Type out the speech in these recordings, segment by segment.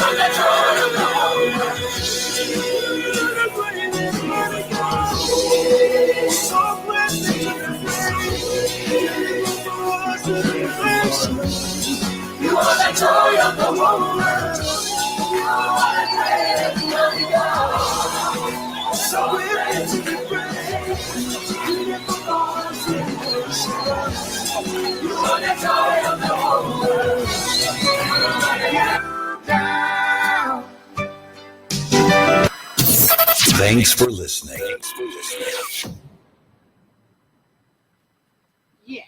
on the throne of the whole world. So worthy to be praised. You are the joy of the whole world. You are the great and mighty God. So worthy to be praised. Beautiful God, you are the joy of the whole world. Thanks for listening. Yes.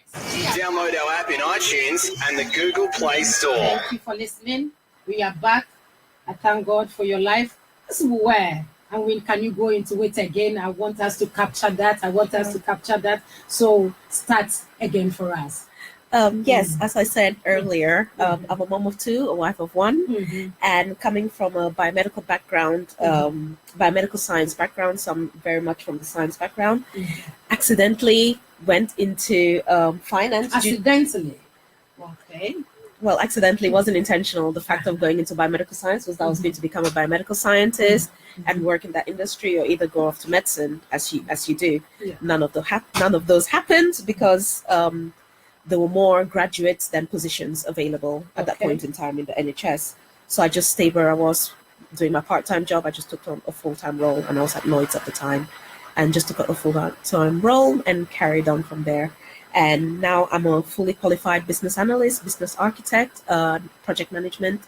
Download our app in iTunes and the Google Play Store. Thank you for listening. We are back. I thank God for your life. This is where, and when can you go into it again? I want us to capture that. So start again for us. Yes, as I said earlier, I'm a mom of two, a wife of one, and coming from a biomedical background, biomedical science background, so I'm very much from the science background, accidentally went into finance. Accidentally? Okay. Well, accidentally wasn't intentional. The fact of going into biomedical science was that I was going to become a biomedical scientist and work in that industry, or either go off to medicine, as you do. Yeah. None of those happened because there were more graduates than positions available at that point in time in the NHS. So I just stayed where I was doing my part-time job. I just took on a full-time role, and I was at Lloyd's at the time, and just took on a full-time role and carried on from there. And now I'm a fully qualified business analyst, business architect, project management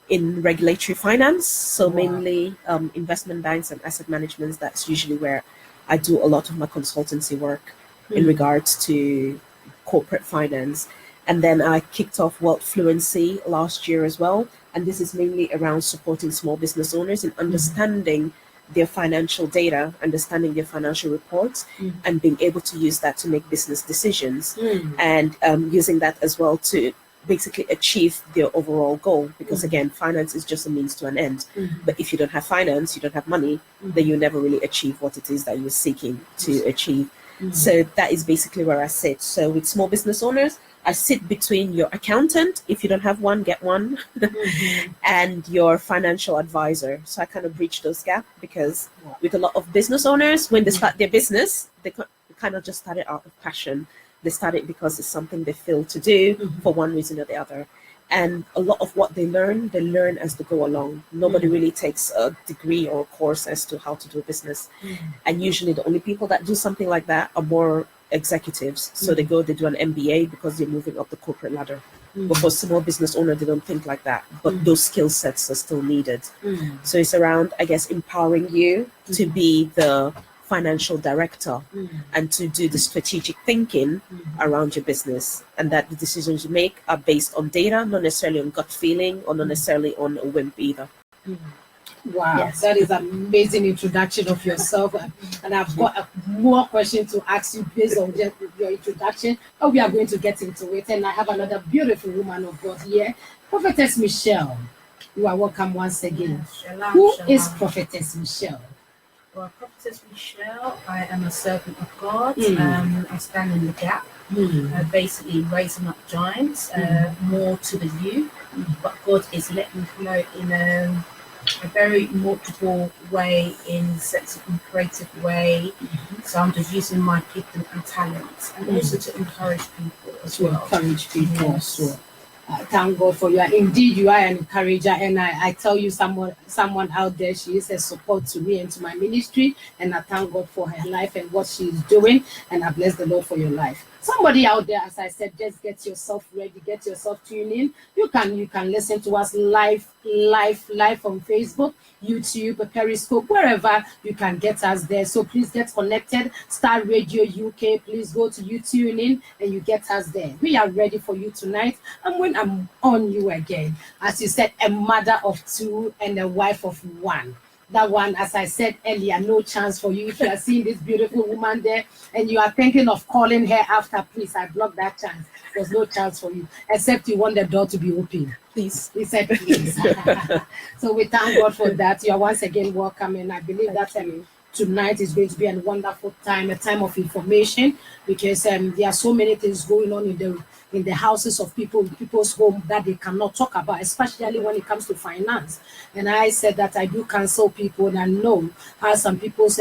in regulatory finance. So mainly investment banks and asset management. That's usually where I do a lot of my consultancy work in regards to corporate finance. And then I kicked off Wealth Fluency last year as well. And this is mainly around supporting small business owners in understanding their financial data, understanding their financial reports, and being able to use that to make business decisions, and using that as well to basically achieve their overall goal. Because again, finance is just a means to an end. But if you don't have finance, you don't have money, then you never really achieve what it is that you're seeking to achieve. So that is basically where I sit. So with small business owners, I sit between your accountant, if you don't have one, get one, and your financial advisor. So I kind of bridge those gaps, because with a lot of business owners, when they start their business, they kind of just started out of passion. They started because it's something they feel to do for one reason or the other. And a lot of what they learn as they go along. Nobody really takes a degree or a course as to how to do business. And usually the only people that do something like that are more executives. So they do an MBA because they're moving up the corporate ladder. But for small business owner, they don't think like that. But those skill sets are still needed. So it's around, I guess, empowering you to be the financial director and to do the strategic thinking around your business, and that the decisions you make are based on data, not necessarily on gut feeling or not necessarily on a whim either. Wow, that is an amazing introduction of yourself, and I've got more questions to ask you based on your introduction, but we are going to get into it. And I have another beautiful woman of God here, Prophetess Michelle. You are welcome once again. Who is Prophetess Michelle? Well, Prophetess Michelle, I am a servant of God. I stand in the gap, basically raising up giants, more to the youth. But God is letting me flow in a very multiple way, in sensitive, creative way. So I'm just using my gift and talents, and also to encourage people as well. Encourage people as well. Thank God for you. Indeed, you are an encourager, and I tell you, someone out there, she is a support to me and to my ministry, and I thank God for her life and what she is doing, and I bless the Lord for your life. Somebody out there, as I said, just get yourself ready, get yourself tuned in. You can listen to us live on Facebook, YouTube, Periscope, wherever you can get us there. So please get connected. Star Radio UK, please go to YouTube in and you get us there. We are ready for you tonight. And when I'm on you again, as you said, a mother of two and a wife of one. That one, as I said earlier, no chance for you. If you are seeing this beautiful woman there and you are thinking of calling her after, please, I block that chance. There's no chance for you, except you want the door to be open. Please. He said, please. So we thank God for that. You are once again welcome, and I believe that tonight is going to be a wonderful time, a time of information, because there are so many things going on in the houses of people, in people's home, that they cannot talk about, especially when it comes to finance. And I said that I do counsel people that know how some people's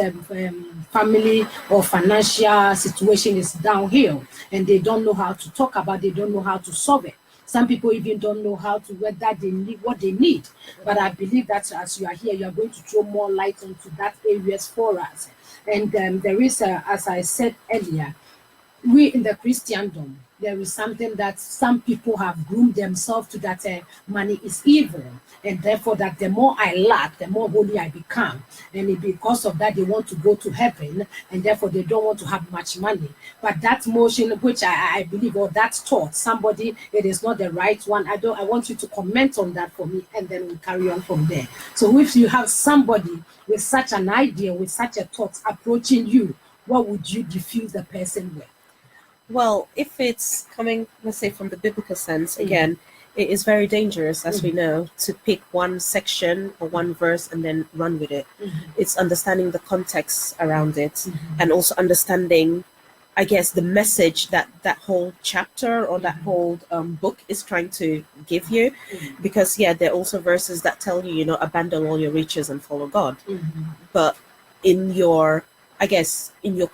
family or financial situation is downhill, and they don't know how to talk about, they don't know how to solve it. Some people even don't know how to whether they need what they need. But I believe that as you are here, you are going to throw more light onto that areas for us. And there is, as I said earlier, we in the Christendom, there is something that some people have groomed themselves to, that money is evil, and therefore that the more I lack, the more holy I become, and because of that they want to go to heaven, and therefore they don't want to have much money. But that motion, which I believe, or that thought, somebody, it is not the right one. I want you to comment on that for me, and then we'll carry on from there. So if you have somebody with such an idea, with such a thought approaching you, what would you diffuse the person with? Well, if it's coming, let's say, from the biblical sense, again, it is very dangerous, as we know, to pick one section or one verse and then run with it. It's understanding the context around it, and also understanding, I guess, the message that that whole chapter or that whole book is trying to give you. Because, there are also verses that tell you, abandon all your riches and follow God. But in your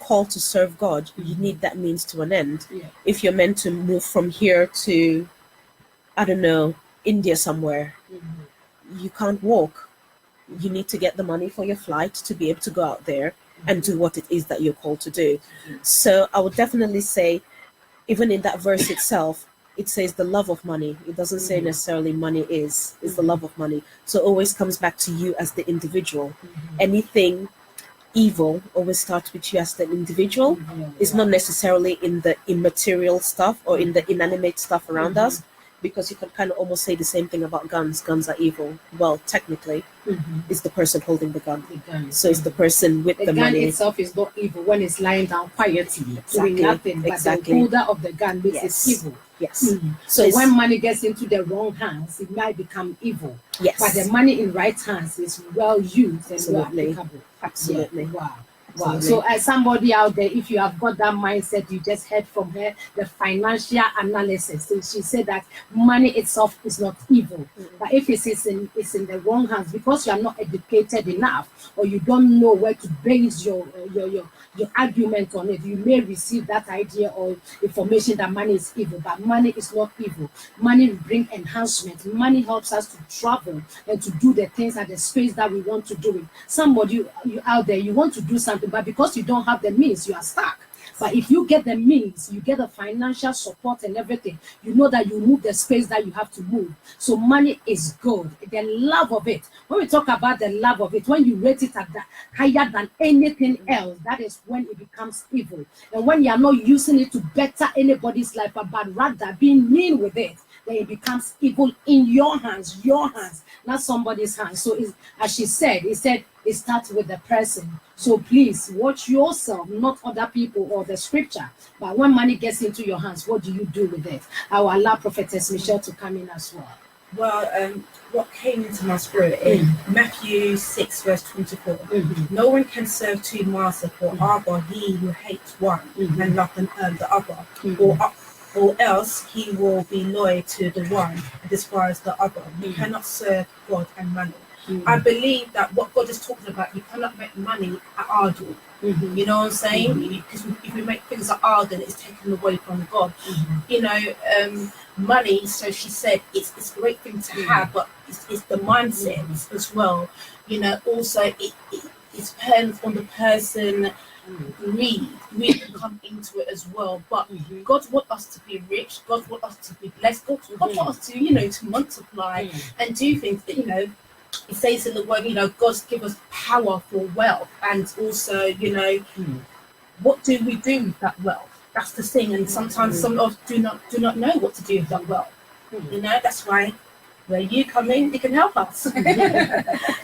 call to serve God, you need that means to an end. If you're meant to move from here to, I don't know, India somewhere, you can't walk. You need to get the money for your flight to be able to go out there and do what it is that you're called to do. So I would definitely say, even in that verse itself, it says the love of money. It doesn't say necessarily money is the love of money. So it always comes back to you as the individual. Anything evil always starts with you as the individual. It's not necessarily in the immaterial stuff or in the inanimate stuff around us, because you can kind of almost say the same thing about guns. Guns are evil. Well, technically, it's the person holding the gun. So it's the person with the money. The gun itself is not evil when it's lying down quietly, doing nothing. But the holder of the gun makes it evil. So when money gets into the wrong hands, it might become evil. But the money in right hands is well used and well applicable. Absolutely. Wow. So as somebody out there, if you have got that mindset, you just heard from her the financial analysis. So she said that money itself is not evil. But if it's in the wrong hands, because you are not educated enough, or you don't know where to base your argument on it, you may receive that idea or information that money is evil. But money is not evil. Money will bring enhancement. Money helps us to travel and to do the things at the space that we want to do it. Somebody you out there, you want to do something, but because you don't have the means, you are stuck. But if you get the means, you get the financial support and everything, you know that you move the space that you have to move. So money is good. The love of it. When we talk about the love of it, when you rate it at that higher than anything else, that is when it becomes evil. And when you are not using it to better anybody's life, but rather being mean with it, then it becomes evil in your hands, not somebody's hands. So as she said, it starts with the person. So please watch yourself, not other people or the scripture. But when money gets into your hands, what do you do with it? I will allow Prophetess Michelle to come in as well. Well, what came into my spirit in Matthew 6, verse 24. No one can serve two masters, for either he who hates one and loves the other, or else he will be loyal to the one and despise the other. You cannot serve God and money. I believe that what God is talking about, you cannot make money an idol. You know what I'm saying? Because if we make things an idol, it's taken away from God. Money, so she said, it's a great thing to have, but it's the mindset as well. Also it depends on the person. Greed can come into it as well, but God wants us to be rich. God wants us to be blessed. God wants us to to multiply and do things that it says in the word, God's give us power for wealth, and also what do we do with that wealth? That's the thing, and sometimes some of us do not know what to do with that wealth. That's why where you come in, you can help us.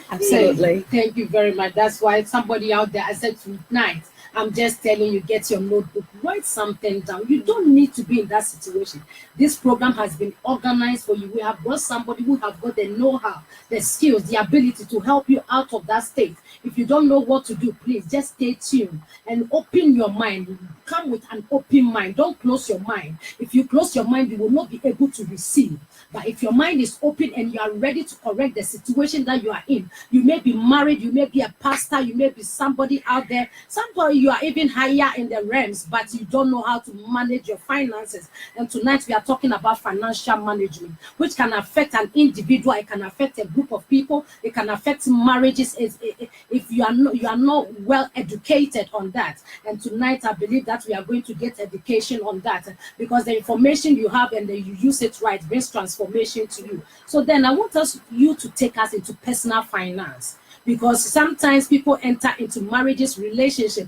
Absolutely. Thank you very much. That's why somebody out there, I said tonight, I'm just telling you, get your notebook, write something down. You don't need to be in that situation. This program has been organized for you. We have brought somebody who have got the know-how, the skills, the ability to help you out of that state. If you don't know what to do, please just stay tuned and open your mind. Come with an open mind. Don't close your mind. If you close your mind, you will not be able to receive. But if your mind is open and you are ready to correct the situation that you are in, you may be married, you may be a pastor, you may be somebody out there, somebody you are even higher in the realms, but you don't know how to manage your finances. And tonight we are talking about financial management, which can affect an individual, it can affect a group of people, it can affect marriages if you are not well educated on that. And tonight I believe that we are going to get education on that, because the information you have and then you use it right brings transformation to you. So then I want you to take us into personal finance, because sometimes people enter into marriages, relationship,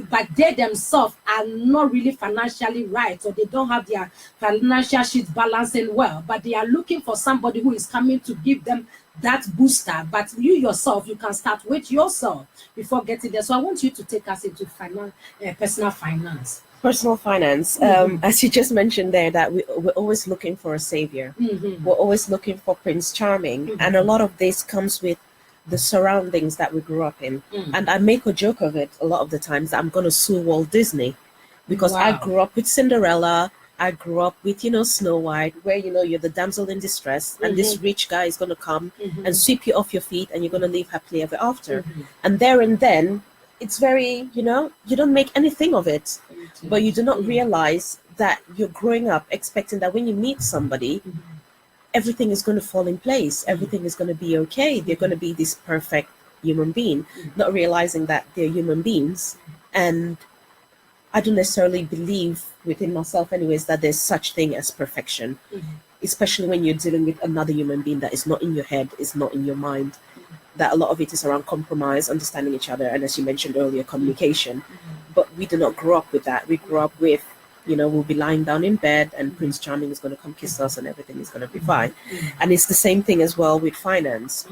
but they themselves are not really financially right, or they don't have their financial sheet balancing well, but they are looking for somebody who is coming to give them that booster. But you yourself, you can start with yourself before getting there. So I want you to take us into personal finance. Personal finance, as you just mentioned there, that we're always looking for a savior. We're always looking for Prince Charming. And a lot of this comes with the surroundings that we grew up in. And I make a joke of it a lot of the times that I'm going to sue Walt Disney, because I grew up with Cinderella. I grew up with, Snow White, where, you're the damsel in distress, and this rich guy is going to come and sweep you off your feet, and you're going to live happily ever after. And there and then, it's very, you don't make anything of it, but you do not realize that you're growing up expecting that when you meet somebody, everything is going to fall in place. Everything is going to be okay. They're going to be this perfect human being, not realizing that they're human beings. And I don't necessarily believe within myself anyways that there's such thing as perfection, especially when you're dealing with another human being that is not in your head, is not in your mind. That a lot of it is around compromise, understanding each other, and as you mentioned earlier, communication. But we do not grow up with that. We grew up with, we'll be lying down in bed and Prince Charming is going to come kiss us and everything is going to be fine. And it's the same thing as well with finance,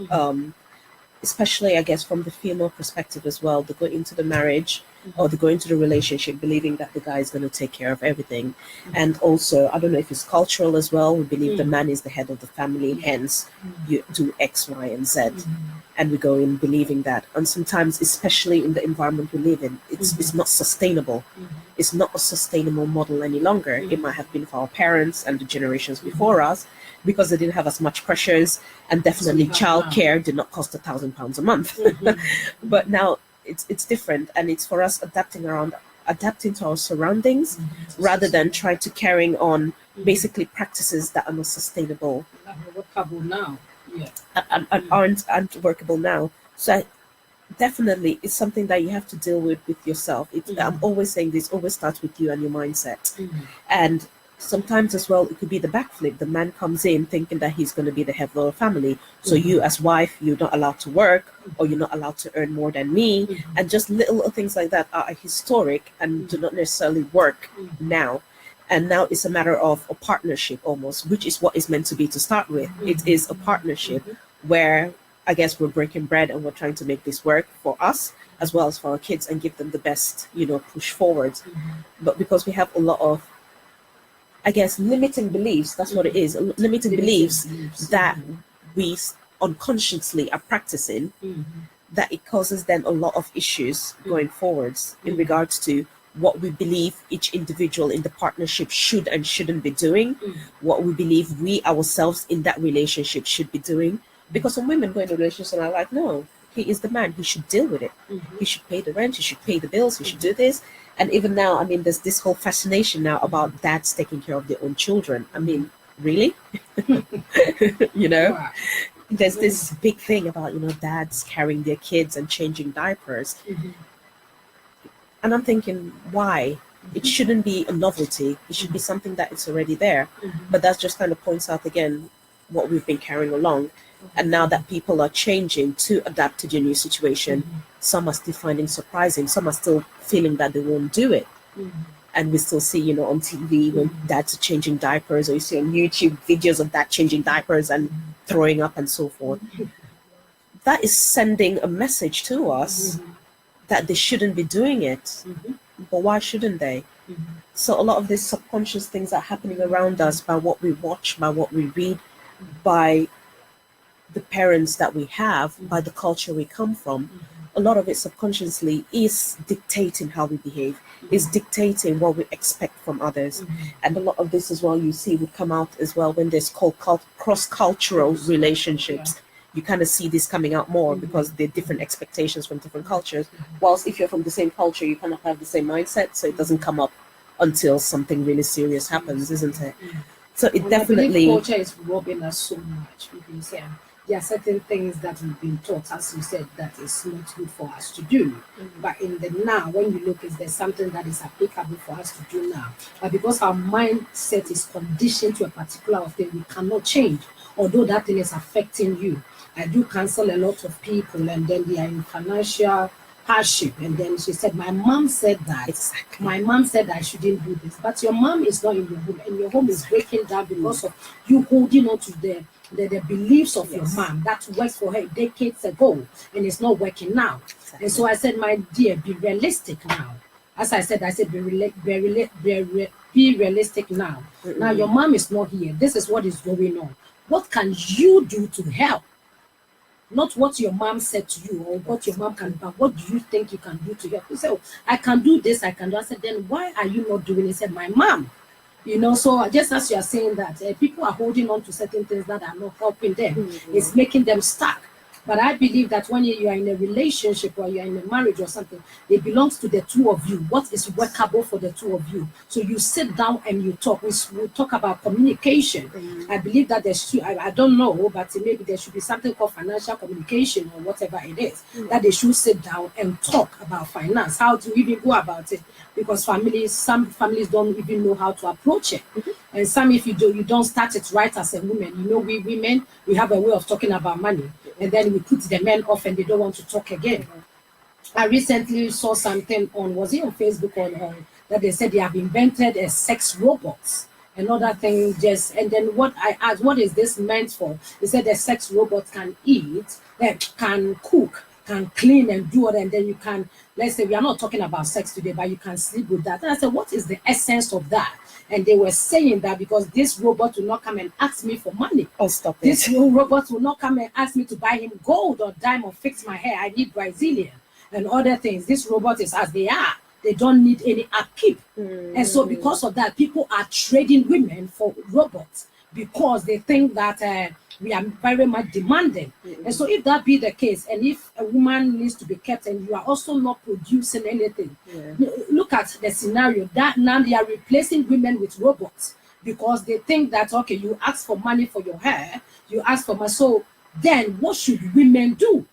especially, I guess, from the female perspective as well. They go into the marriage or they go into the relationship believing that the guy is going to take care of everything. And also, I don't know if it's cultural as well. We believe the man is the head of the family, hence you do X, Y, and Z. And we go in believing that. And sometimes, especially in the environment we live in, it's not sustainable. It's not a sustainable model any longer. It might have been for our parents and the generations before us, because they didn't have as much pressures, and definitely childcare did not cost £1,000 a month. But now it's different, and it's for us adapting to our surroundings, rather than trying to carrying on basically practices that are not sustainable. Workable now. And aren't workable now. So definitely it's something that you have to deal with yourself. I'm always saying this always starts with you and your mindset. And sometimes as well, it could be the backflip. The man comes in thinking that he's going to be the head of the family. So you as wife, you're not allowed to work, or you're not allowed to earn more than me. And just little things like that are historic and do not necessarily work now. And now it's a matter of a partnership almost, which is what it's meant to be to start with. It is a partnership where I guess we're breaking bread and we're trying to make this work for us as well as for our kids and give them the best, push forward. But because we have a lot of, I guess, limiting beliefs, that's what it is, limiting beliefs that we unconsciously are practicing, that it causes then a lot of issues going forwards in regards to what we believe each individual in the partnership should and shouldn't be doing, what we believe we ourselves in that relationship should be doing. Because some women go into a relationship and are like, no, he is the man, he should deal with it. He should pay the rent, he should pay the bills, he should do this. And even now, I mean, there's this whole fascination now about dads taking care of their own children. I mean, really? There's this big thing about, dads carrying their kids and changing diapers. And I'm thinking, why? It shouldn't be a novelty. It should be something that is already there. But that just kind of points out again what we've been carrying along. And now that people are changing to adapt to the new situation, some are still finding surprising. Some are still feeling that they won't do it. And we still see, on TV when dads are changing diapers, or you see on YouTube videos of dad changing diapers and throwing up and so forth. That is sending a message to us that they shouldn't be doing it. But why shouldn't they? So a lot of these subconscious things are happening around us by what we watch, by what we read, by the parents that we have, by the culture we come from. A lot of it subconsciously is dictating how we behave, is dictating what we expect from others. And a lot of this as well, you see, would come out as well when there's cross-cultural relationships. You kind of see this coming out more because there are different expectations from different cultures. Whilst if you're from the same culture, you kind of have the same mindset, so it doesn't come up until something really serious happens, isn't it? So it definitely... culture is robbing us so much because there are certain things that we've been taught, as you said, that is not good for us to do. But in the now, when you look, there's something that is applicable for us to do now. But because our mindset is conditioned to a particular thing, we cannot change, although that thing is affecting you. I do counsel a lot of people, and then they are in financial hardship. And then she said, my mom said that. Exactly. My mom said I shouldn't do this. But your mom is not in your home, and your home is breaking down because of you holding on to the beliefs of your mom that worked for her decades ago, and it's not working now. Exactly. And so I said, my dear, be realistic now. As I said, be realistic now. Now your mom is not here. This is what is going on. What can you do to help? Not what your mom said to you or what your mom can do, but what do you think you can do to help? You say, oh, I can do this, I can do. I said, then why are you not doing it? He said, my mom. So just as you are saying that, people are holding on to certain things that are not helping them. It's making them stuck. But I believe that when you are in a relationship or you're in a marriage or something, it belongs to the two of you. What is workable for the two of you? So you sit down and you talk. We talk about communication. I believe that I don't know, but maybe there should be something called financial communication or whatever it is, that they should sit down and talk about finance, how to even go about it. Because some families don't even know how to approach it. And some, if you don't start it right as a woman. We women, we have a way of talking about money. And then we put the men off and they don't want to talk again. I recently saw something was it on Facebook that they said they have invented a sex robot. Another thing and then what I asked, what is this meant for? They said the sex robot can eat, can cook, can clean and do it, and then you can, let's say, we are not talking about sex today, but you can sleep with that. And I said, what is the essence of that? And they were saying that because this robot will not come and ask me for money. Oh, stop it. This robot will not come and ask me to buy him gold or diamond or fix my hair. I need Brazilian and other things. This robot is as they are. They don't need any upkeep. And so because of that, people are trading women for robots because they think that we are very much demanding. And so if that be the case, and if a woman needs to be kept and you are also not producing anything, look at the scenario that now they are replacing women with robots because they think that, okay, you ask for money for your hair, you ask for money. So then what should women do?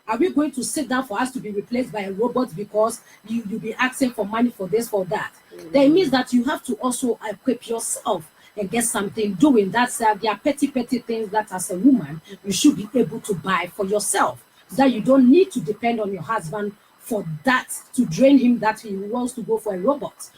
Are we going to sit down for us to be replaced by a robot because you'll be asking for money for this, for that? That means that you have to also equip yourself and get something doing. That's there are petty things that as a woman you should be able to buy for yourself, that you don't need to depend on your husband for that to drain him, that he wants to go for a robot.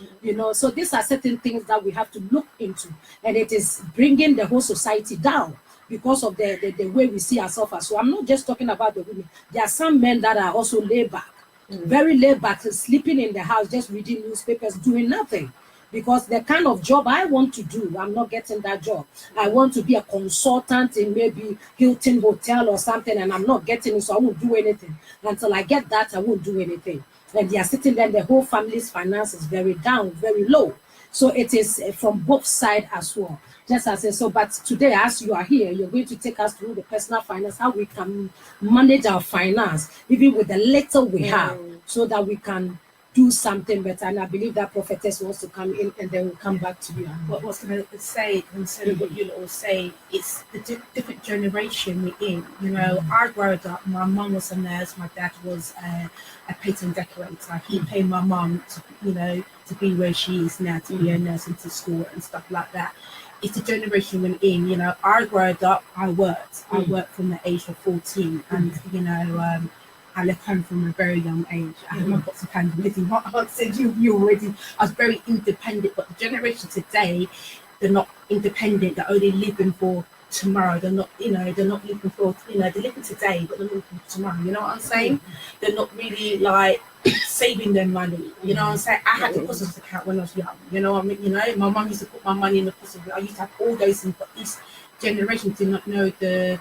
So these are certain things that we have to look into, and it is bringing the whole society down because of the way we see ourselves. So I'm not just talking about the women. There are some men that are also laid back, very laid back, sleeping in the house, just reading newspapers, doing nothing. Because the kind of job I want to do, I'm not getting that job. I want to be a consultant in maybe Hilton Hotel or something, and I'm not getting it, so I won't do anything. Until I get that, I won't do anything. And they are sitting there, the whole family's finance is very down, very low. So it is from both sides as well. Just as I said, so, but today, as you are here, you're going to take us through the personal finance, how we can manage our finance, even with the little we have, so that we can do something better. And I believe that Prophetess wants to come in, and then we'll come back to you. What I was going to say, concerning what you all say, it's the different generation we're in. I grew up, my mum was a nurse, my dad was a painting decorator. He paid my mum to be where she is now, to be a nurse into school and stuff like that. It's the generation we're in. I grew up, I worked from the age of 14, and I left home from a very young age. I had my box of hands living. I said you already. I was very independent, but the generation today, they're not independent. They're only living for tomorrow. They're not, they're not looking for, they're living today, but they're looking for tomorrow. You know what I'm saying? They're not really like saving their money. You know what I'm saying? I had a deposit account when I was young. You know what I mean? My mum used to put my money in the deposit. I used to have all those things, but this generation did not know the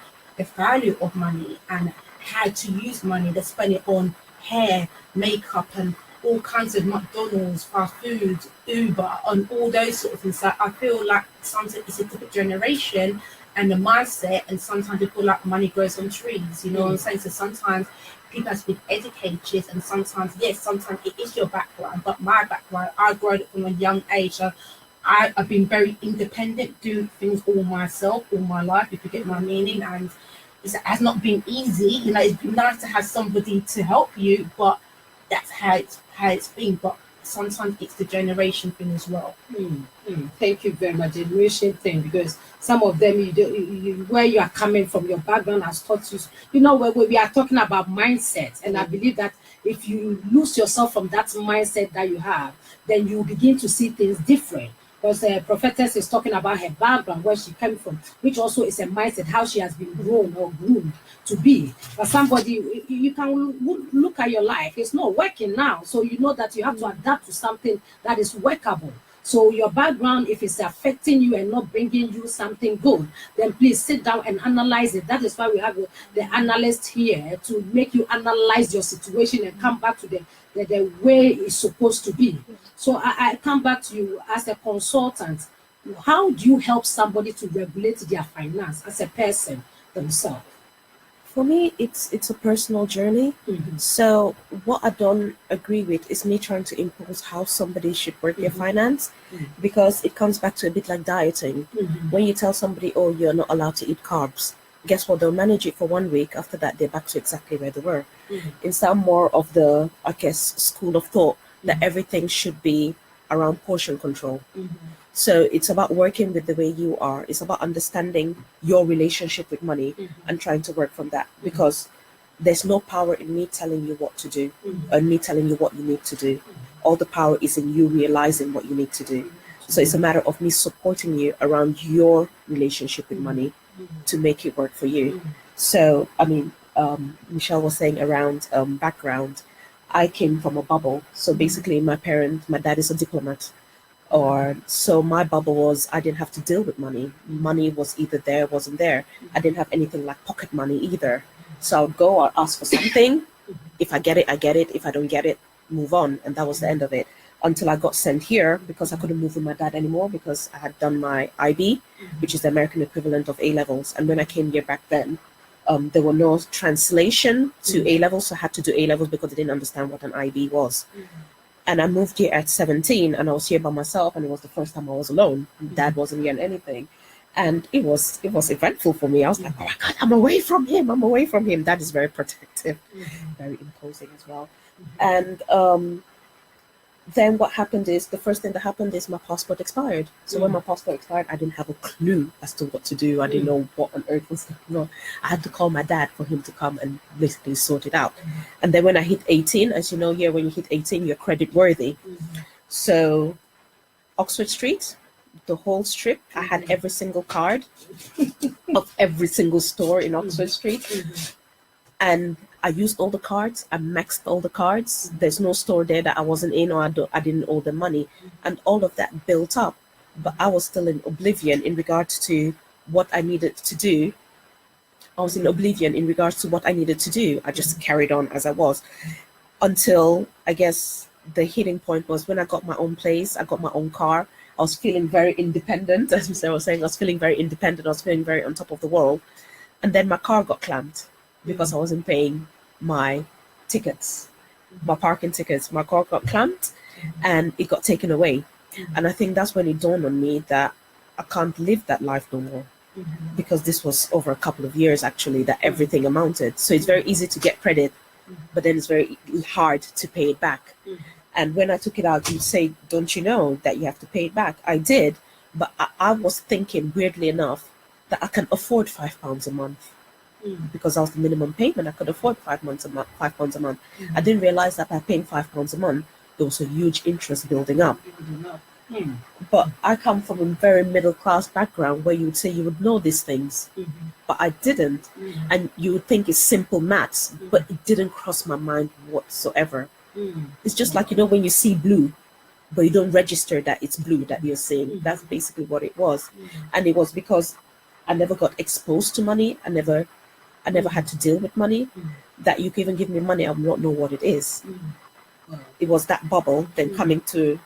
value of money and how to use money. They spend it on hair, makeup, and all kinds of McDonald's, fast food, Uber, and all those sort of things. So I feel like sometimes it's a different generation and the mindset, and sometimes people like money grows on trees. You know what I'm saying? So sometimes people have to be educated, and sometimes it is your background. But my background, I grew up from a young age. So I've been very independent, do things all myself all my life, if you get my meaning. And it has not been easy. It's been nice to have somebody to help you, but that's how it's been. But sometimes it's the generation thing as well. Thank you very much. Generation thing, because some of them, where you are coming from, your background has taught you. Where we are talking about mindset, and I believe that if you lose yourself from that mindset that you have, then you begin to see things different. Because Prophetess is talking about her background, where she came from, which also is a mindset, how she has been grown or groomed to be. But somebody, you can look at your life, it's not working now. So you know that you have to adapt to something that is workable. So your background, if it's affecting you and not bringing you something good, then please sit down and analyze it. That is why we have the analyst here, to make you analyze your situation and come back to the way it's supposed to be. So I come back to you as a consultant. How do you help somebody to regulate their finance as a person themselves? For me, it's a personal journey. So what I don't agree with is me trying to impose how somebody should work their finance, because it comes back to a bit like dieting. When you tell somebody, oh, you're not allowed to eat carbs, guess what? They'll manage it for 1 week. After that, they're back to exactly where they were. Instead, more of the, I guess, school of thought that everything should be around portion control. So it's about working with the way you are. It's about understanding your relationship with money and trying to work from that, because there's no power in me telling you what to do or me telling you what you need to do. All the power is in you realizing what you need to do. So it's a matter of me supporting you around your relationship with money to make it work for you. So, I mean, Michelle was saying around background, I came from a bubble. So basically my dad is a diplomat. So my bubble was, I didn't have to deal with money. Money was either there, wasn't there. I didn't have anything like pocket money either. So I would go, I'll ask for something. If I get it, I get it. If I don't get it, move on. And that was the end of it. Until I got sent here, because I couldn't move with my dad anymore, because I had done my IB, which is the American equivalent of A-levels. And when I came here back then, there were no translation to A-levels. So I had to do A-levels because I didn't understand what an IB was. And I moved here at 17, and I was here by myself, and it was the first time I was alone. Dad wasn't here and anything. And it was eventful for me. I was like, oh my God, I'm away from him. Dad is very protective, very imposing as well. And then what happened is, the first thing that happened is my passport expired. So when my passport expired, I didn't have a clue as to what to do. I didn't know what on earth was going on. I had to call my dad for him to come and basically sort it out. And then when I hit 18, as you know here, when you hit 18, you're credit worthy. So Oxford Street, the whole strip, I had every single card of every single store in Oxford Street. And I used all the cards. I maxed all the cards. There's no store there that I wasn't in, or I didn't owe them money. And all of that built up. But I was still in oblivion in regards to what I needed to do. I was in oblivion in regards to what I needed to do. I just carried on as I was. Until, I guess, the hitting point was when I got my own place. I got my own car. I was feeling very independent. As Michelle was saying, I was feeling very independent. I was feeling very on top of the world. And then my car got clamped, because I wasn't paying my tickets, my parking tickets. My car got clamped and it got taken away. And I think that's when it dawned on me that I can't live that life no more, because this was over a couple of years actually that everything amounted. So it's very easy to get credit, but then it's very hard to pay it back. And when I took it out, you'd say, don't you know that you have to pay it back? I did, but I was thinking, weirdly enough, that I can afford £5 a month. Because that was the minimum payment. I could afford £5 a month. I didn't realize that by paying £5 a month, there was a huge interest building up. But I come from a very middle class background where you would say you would know these things, but I didn't. And you would think it's simple maths, but it didn't cross my mind whatsoever. It's just like, when you see blue, but you don't register that it's blue that you're seeing. That's basically what it was. And it was because I never got exposed to money. I never had to deal with money, that you can even give me money, I will not know what it is. It was that bubble, then coming to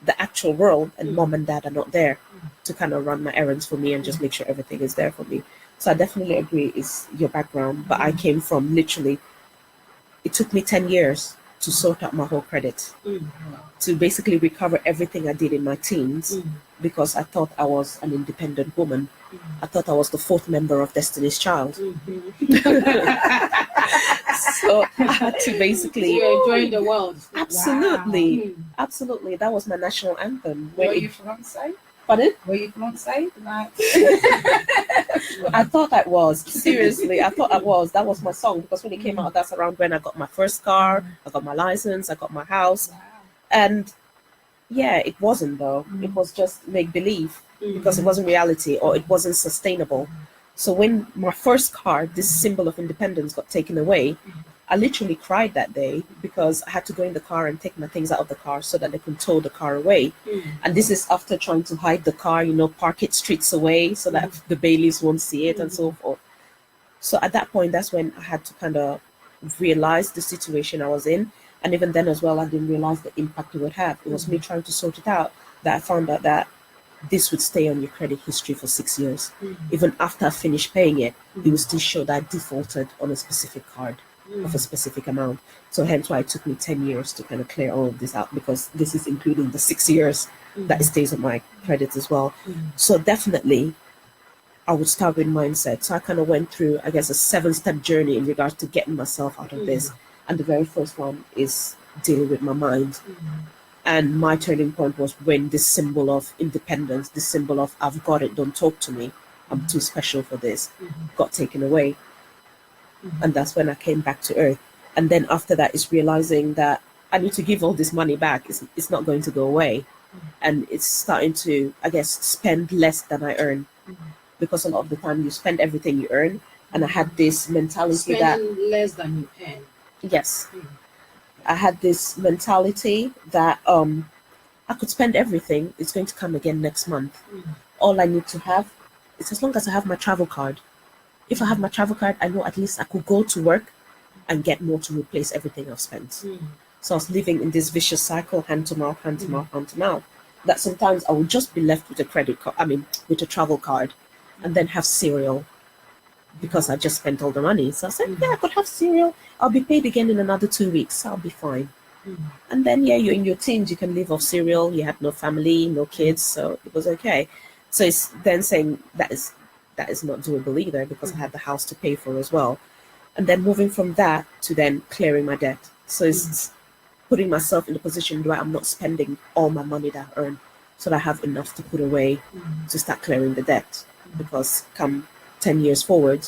the actual world, and mom and dad are not there to kind of run my errands for me and just make sure everything is there for me. So I definitely agree is your background, but I came from literally, it took me 10 years to sort out my whole credit, to basically recover everything I did in my teens, because I thought I was an independent woman. I thought I was the fourth member of Destiny's Child. So I had to basically... You're enjoying the world. Absolutely. Wow. Absolutely. That was my national anthem. Were you from outside? Pardon? Were you from outside? Like... I thought I was. Seriously, I thought I was. That was my song, because when it came out, that's around when I got my first car, I got my license, I got my house. And yeah, it wasn't though. It was just make believe, because it wasn't reality, or it wasn't sustainable. So when my first car, this symbol of independence, got taken away, I literally cried that day, because I had to go in the car and take my things out of the car so that they could tow the car away. And this is after trying to hide the car, park it streets away so that the bailiffs won't see it and so forth. So at that point, that's when I had to kind of realize the situation I was in. And even then as well, I didn't realize the impact it would have. It was me trying to sort it out that I found out that this would stay on your credit history for 6 years. Even after I finished paying it, it would still show that I defaulted on a specific card of a specific amount. So hence why it took me 10 years to kind of clear all of this out, because this is including the 6 years that it stays on my credit as well. So definitely, I would start with mindset. So I kind of went through, I guess, a 7-step journey in regards to getting myself out of this. And the very first one is dealing with my mind. And my turning point was when this symbol of independence, this symbol of I've got it, don't talk to me, I'm too special for this, got taken away. And that's when I came back to earth. And then after that is realizing that I need to give all this money back. It's not going to go away. And it's starting to, I guess, spend less than I earn. Because a lot of the time you spend everything you earn. And I had this mentality Spending less than you earn. Yes. I had this mentality that I could spend everything. It's going to come again next month. All I need to have is, as long as I have my travel card. If I have my travel card, I know at least I could go to work and get more to replace everything I've spent. So I was living in this vicious cycle, hand to mouth, hand to mouth, hand to mouth. That sometimes I would just be left with a credit card, with a travel card, and then have cereal, because I just spent all the money. So I said, I could have cereal. I'll be paid again in another 2 weeks. So I'll be fine. And then, you're in your teens. You can live off cereal. You have no family, no kids. So it was okay. So it's then saying that is not doable either, because I had the house to pay for as well. And then moving from that to then clearing my debt. So it's putting myself in a position where I'm not spending all my money that I earn, so that I have enough to put away to start clearing the debt. Because come 10 years forward,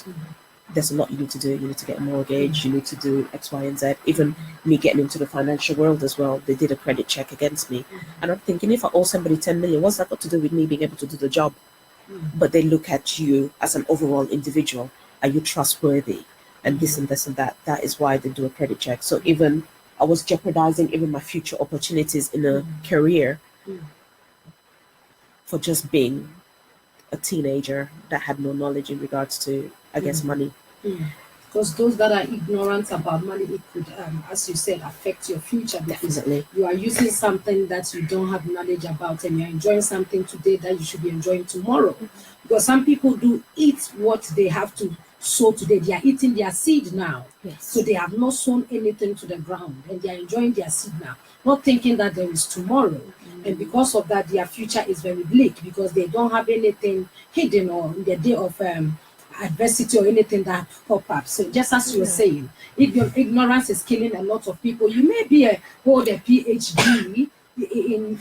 there's a lot you need to do. You need to get a mortgage, you need to do X, Y, and Z. Even me getting into the financial world as well, they did a credit check against me. And I'm thinking, if I owe somebody 10 million, what's that got to do with me being able to do the job? But they look at you as an overall individual. Are you trustworthy? And this and this and that. That is why they do a credit check. So even I was jeopardizing even my future opportunities in a career for just being a teenager that had no knowledge in regards to, I guess, money. Because those that are ignorant about money, it could, as you said, affect your future, because Definitely. you are using something that you don't have knowledge about, and you're enjoying something today that you should be enjoying tomorrow. Because some people do eat what they have to sow today. They are eating their seed now. Yes. So they have not sown anything to the ground, and they are enjoying their seed now, not thinking that there is tomorrow. And because of that, their future is very bleak, because they don't have anything hidden, or in the day of adversity or anything that pop up. So just as you were saying, if your ignorance is killing a lot of people, you may be hold a PhD in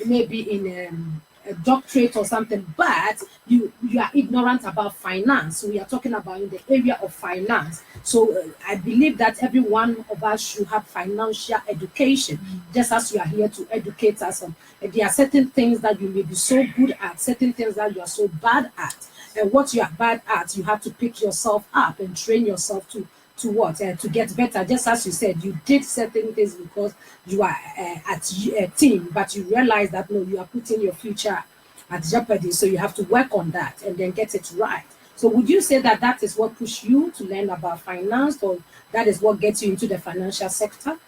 a doctorate or something, but you are ignorant about finance. So we are talking about in the area of finance. So I believe that every one of us should have financial education, just as you are here to educate us on. There are certain things that you may be so good at, certain things that you are so bad at. And what you are bad at, you have to pick yourself up and train yourself to what to get better. Just as you said, you did certain things because you are at a team, but you realize that no, you are putting your future at jeopardy. So you have to work on that and then get it right. So would you say that that is what pushed you to learn about finance, or that is what gets you into the financial sector?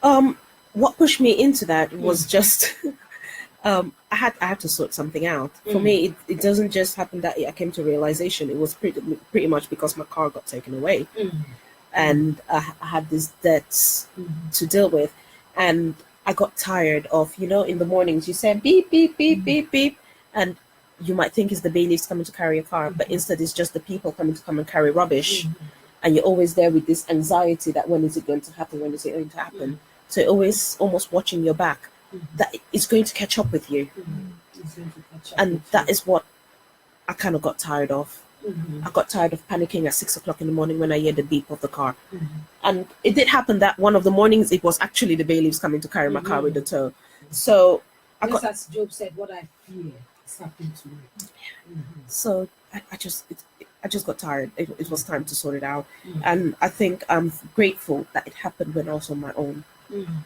What pushed me into that was just I had to sort something out. For me, it doesn't just happen that I came to realization. It was pretty much because my car got taken away, and I had these debts to deal with, and I got tired of, in the mornings you said beep beep beep beep beep, and you might think it's the bailiffs coming to carry a car, but instead it's just the people coming to come and carry rubbish, and you're always there with this anxiety that when is it going to happen? When is it going to happen? So you're always almost watching your back. That it's going to catch up with you, and that is what I kind of got tired of. I got tired of panicking at 6 o'clock in the morning when I hear the beep of the car. And it did happen that one of the mornings it was actually the bailiffs coming to carry my car with the tow. So just as Job said, what I fear is happening to me. So I just got tired. It was time to sort it out, and I think I'm grateful that it happened when I was on my own.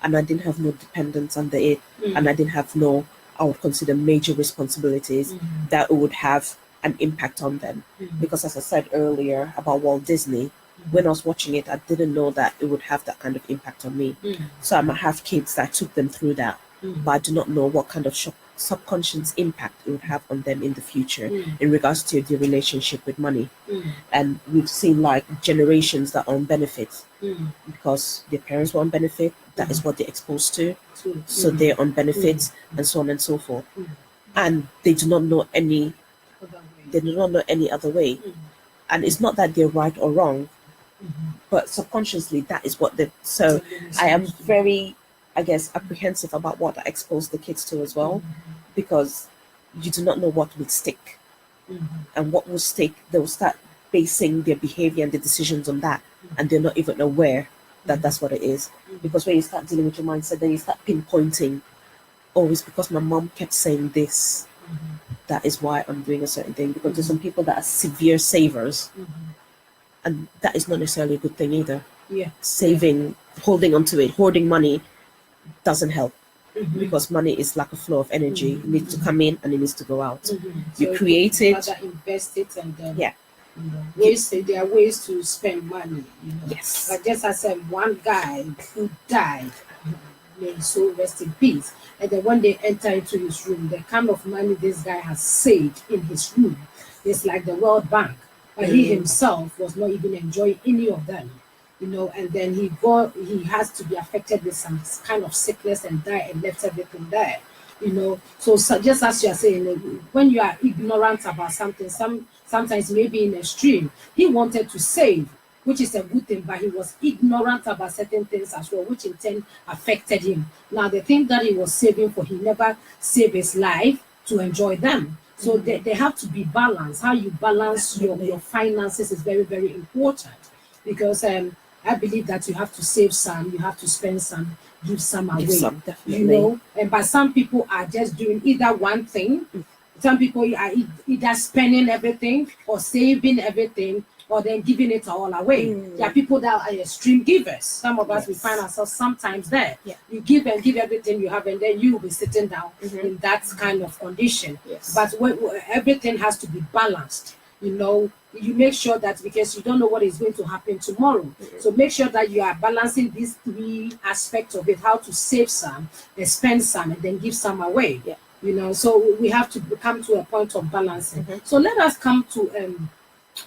And I didn't have no dependence under it, and I didn't have no, I would consider, major responsibilities that would have an impact on them. Because as I said earlier about Walt Disney, when I was watching it, I didn't know that it would have that kind of impact on me. So I might have kids that took them through that, but I do not know what kind of subconscious impact it would have on them in the future in regards to their relationship with money. And we've seen like generations that are on benefit because their parents were on benefit. That is what they're exposed to. So they're on benefits and so on and so forth. And they do not know any other way. And it's not that they're right or wrong, but subconsciously that is what they. So I am very, I guess, apprehensive about what I expose the kids to as well, because you do not know what will stick. And what will stick, they'll start basing their behavior and their decisions on that, and they're not even aware that that's what it is. Because when you start dealing with your mindset, then you start pinpointing, oh, it's because my mom kept saying this. That is why I'm doing a certain thing. Because there's some people that are severe savers, and that is not necessarily a good thing either. Saving, holding onto it, hoarding money doesn't help, because money is like a flow of energy. It needs to come in and it needs to go out. You So create you it. rather invest it, and then there are ways to spend money. Yes. But just as I said, one guy who died, may his soul rest in peace. And then when they enter into his room, the kind of money this guy has saved in his room is like the World Bank. But he himself was not even enjoying any of them. And then he has to be affected with some kind of sickness and die and left everything there. So just as you are saying, when you are ignorant about something, sometimes maybe in a stream, he wanted to save, which is a good thing, but he was ignorant about certain things as well, which in turn affected him. Now, the thing that he was saving for, he never saved his life to enjoy them. So they have to be balanced. How you balance your finances is very, very important, because I believe that you have to save some, you have to spend some, give some away. Definitely. But some people are just doing either one thing. Some people are either spending everything or saving everything, or then giving it all away. There are people that are extreme givers. Some of us, we find ourselves sometimes there. You give and give everything you have, and then you will be sitting down in that kind of condition. But everything has to be balanced. You make sure that, because you don't know what is going to happen tomorrow. So make sure that you are balancing these three aspects of it: how to save some, spend some, and then give some away. So we have to come to a point of balancing. So let us come to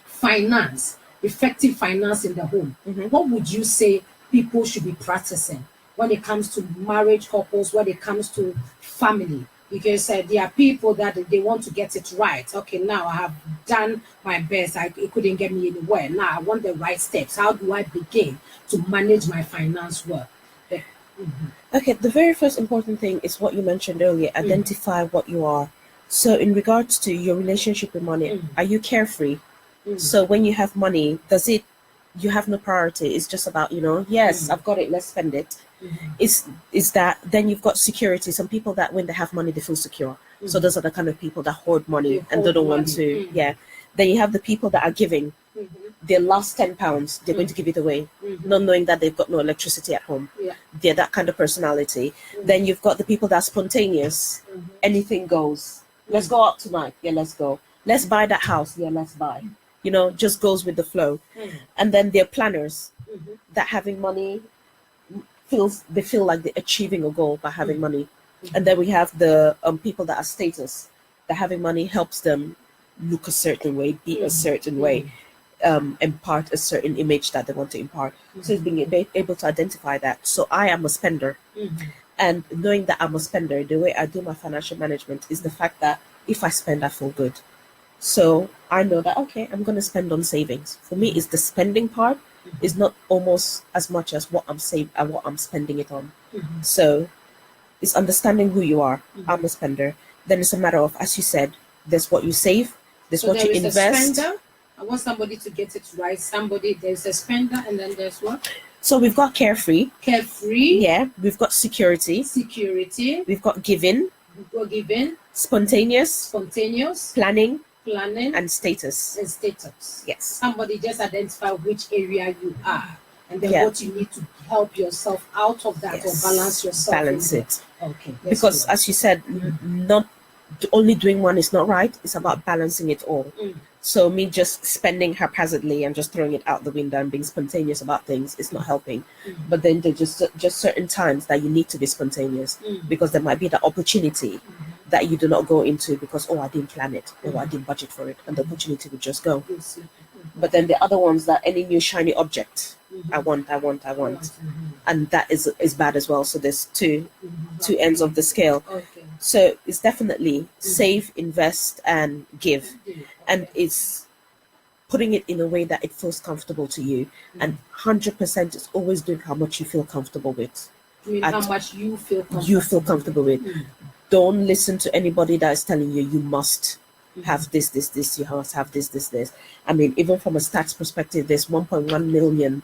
finance, effective finance in the home. What would you say people should be practicing when it comes to marriage couples, when it comes to family? Because there are people that they want to get it right. Okay, now I have done my best. It couldn't get me anywhere. Now I want the right steps. How do I begin to manage my finance well? Okay, the very first important thing is what you mentioned earlier. Identify what you are. So in regards to your relationship with money, are you carefree? So when you have money, you have no priority? It's just about, yes, I've got it, let's spend it. Is that then you've got security? Some people that when they have money, they feel secure. So those are the kind of people that hoard money and they don't want to. Yeah. Then you have the people that are giving. Their last £10, they're going to give it away, not knowing that they've got no electricity at home. Yeah. They're that kind of personality. Then you've got the people that are spontaneous. Anything goes. Let's go out tonight. Yeah, let's go. Let's buy that house. Yeah, let's buy. Just goes with the flow. And then they're planners that having money they feel like they're achieving a goal by having money. And then we have the people that are status, that having money helps them look a certain way, be a certain way, impart a certain image that they want to impart. So it's being able to identify that. So I am a spender. And knowing that I'm a spender, the way I do my financial management is the fact that if I spend, I feel good. So I know that, okay, I'm going to spend on savings. For me, it's the spending part is not almost as much as what I'm saving and what I'm spending it on. So it's understanding who you are. I'm a spender. Then it's a matter of, as you said, there's what you save, there's what you invest. I want somebody to get it right. There's a spender, and then there's what? So we've got carefree. Carefree. Yeah. We've got security. Security. We've got giving. We've got giving. Spontaneous. Spontaneous. Planning. And status. Yes. Somebody just identify which area you are, and then what you need to help yourself out of that, or balance yourself. Balance it. Okay. Because as you said, not only doing one is not right. It's about balancing it all. So me just spending haphazardly and just throwing it out the window and being spontaneous about things is not helping. But then there's just certain times that you need to be spontaneous, because there might be the opportunity that you do not go into because, I didn't plan it, or I didn't budget for it, and the opportunity would just go. But then the other ones, that any new shiny object, I want. And that is bad as well. So there's two ends of the scale. So it's definitely save, invest, and give. And it's putting it in a way that it feels comfortable to you. And 100% is always doing how much you feel comfortable with. How much you feel comfortable. You feel comfortable with. Don't listen to anybody that is telling you must have this, you must have this. I mean, even from a stats perspective, there's 1.1 million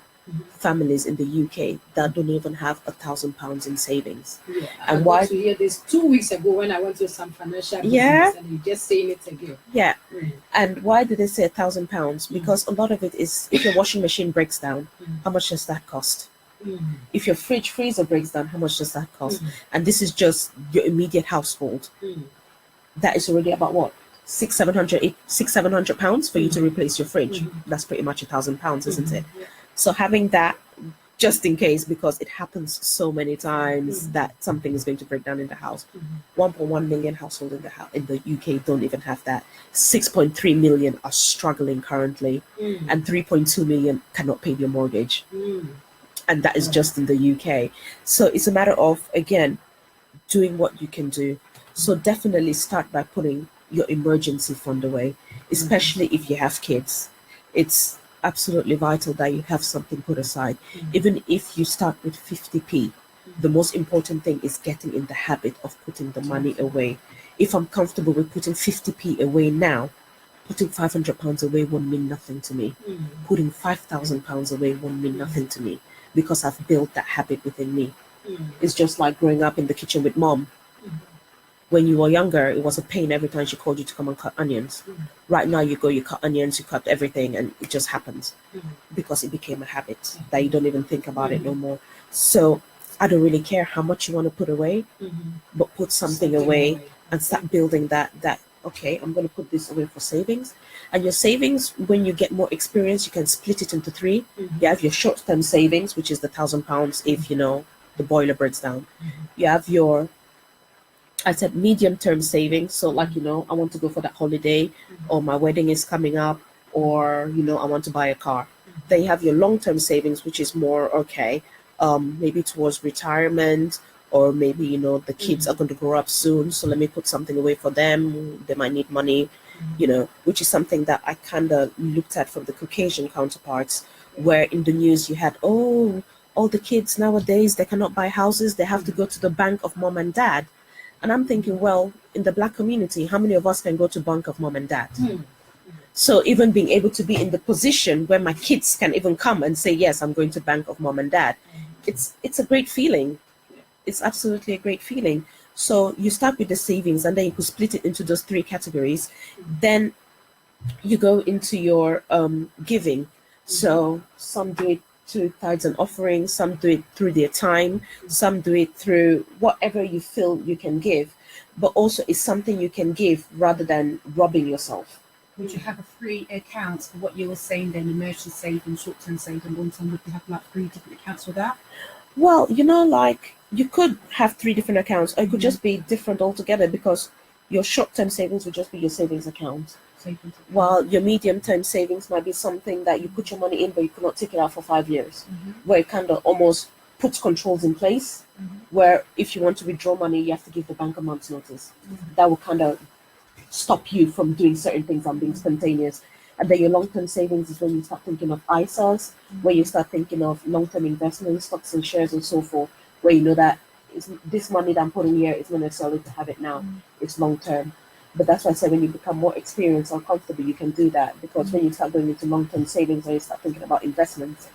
families in the UK that don't even have £1,000 in savings. And why? To hear this 2 weeks ago when I went to some financial business, and you just saying it again. And why did they say £1,000? Because a lot of it is, if your washing machine breaks down, how much does that cost? If your fridge freezer breaks down, how much does that cost? And this is just your immediate household. That is already about what? £600-700 for you to replace your fridge. That's pretty much £1,000, isn't it? So having that just in case, because it happens so many times that something is going to break down in the house. 1.1 million households in the UK don't even have that. 6.3 million are struggling currently, and 3.2 million cannot pay their mortgage. And that is just in the UK. So it's a matter of, again, doing what you can do. So definitely start by putting your emergency fund away, especially if you have kids. It's absolutely vital that you have something put aside. Even if you start with 50p, the most important thing is getting in the habit of putting the money away. If I'm comfortable with putting 50p away now, putting £500 away won't mean nothing to me. Putting £5,000 away won't mean nothing to me, because I've built that habit within me. It's just like growing up in the kitchen with mom. When you were younger, it was a pain every time she called you to come and cut onions. Right now, you go, you cut onions, you cut everything, and it just happens because it became a habit that you don't even think about it no more. So I don't really care how much you want to put away, but put something away and start building that, okay, I'm going to put this away for savings. And your savings, when you get more experience, you can split it into three. You have your short-term savings, which is the £1,000 if, the boiler breaks down. You have your, I said, medium-term savings. So like, I want to go for that holiday, or my wedding is coming up, or, I want to buy a car. Then you have your long-term savings, which is more, okay, maybe towards retirement, or maybe, the kids are going to grow up soon. So let me put something away for them. They might need money, which is something that I kind of looked at from the Caucasian counterparts, where in the news you had, all the kids nowadays, they cannot buy houses. They have to go to the bank of mom and dad. And I'm thinking, well, in the Black community, how many of us can go to bank of mom and dad? So even being able to be in the position where my kids can even come and say, yes, I'm going to bank of mom and dad, it's a great feeling. It's absolutely a great feeling. So you start with the savings, and then you could split it into those 3 categories. Then you go into your giving. So some do it through tithes and offerings, some do it through their time, some do it through whatever you feel you can give, but also it's something you can give rather than robbing yourself. Would you have a 3 accounts for what you were saying then, emergency saving, short-term saving, long-term? Would you have like 3 different accounts for that? Well, like you could have 3 different accounts, or it could just be different altogether, because your short-term savings would just be your savings account, while your medium-term savings might be something that you put your money in, but you could not take it out for 5 years, where it kind of almost puts controls in place, where if you want to withdraw money, you have to give the bank a month's notice. That will kind of stop you from doing certain things and being spontaneous. And then your long-term savings is when you start thinking of ISAs, where you start thinking of long-term investments, stocks and shares and so forth, where you know that this money that I'm putting here is not necessarily to have it now, it's long-term. But that's why I said when you become more experienced or comfortable, you can do that, because when you start going into long-term savings or you start thinking about investments,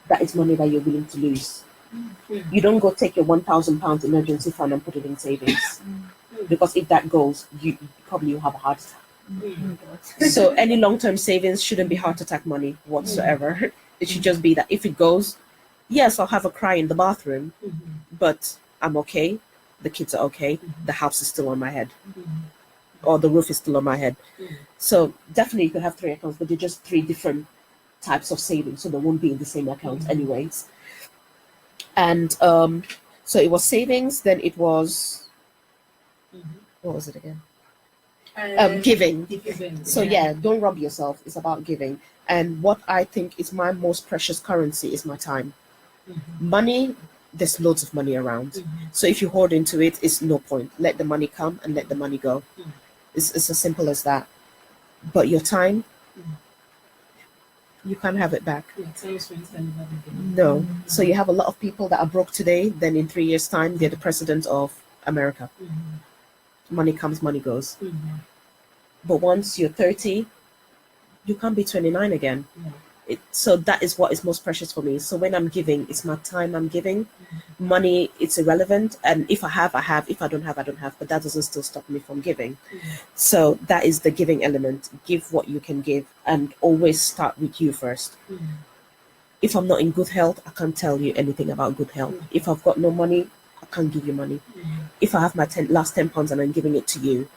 that is money that you're willing to lose. You don't go take your £1,000 emergency fund and put it in savings, because if that goes, you probably will have a heart attack. So any long-term savings shouldn't be heart attack money whatsoever. It should just be that if it goes, yes, I'll have a cry in the bathroom, but I'm okay. The kids are okay. The house is still on my head, or the roof is still on my head. So definitely you could have 3 accounts, but they're just 3 different types of savings, so they won't be in the same account anyways. And so it was savings, then it was, what was it again? Giving. So yeah, don't rob yourself. It's about giving. And what I think is my most precious currency is my time. Money, there's loads of money around. So if you hoard into it, it's no point. Let the money come and let the money go. It's as simple as that. But your time, you can't have it back. No. So you have a lot of people that are broke today, then in 3 years' time, they're the president of America. Money comes, money goes. But once you're 30, you can't be 29 again. So that is what is most precious for me. So when I'm giving, it's my time I'm giving. Money, it's irrelevant. And if I have, I have. If I don't have, I don't have. But that doesn't still stop me from giving. So that is the giving element. Give what you can give, and always start with you first. If I'm not in good health, I can't tell you anything about good health. If I've got no money, I can't give you money. If I have my last £10 and I'm giving it to you,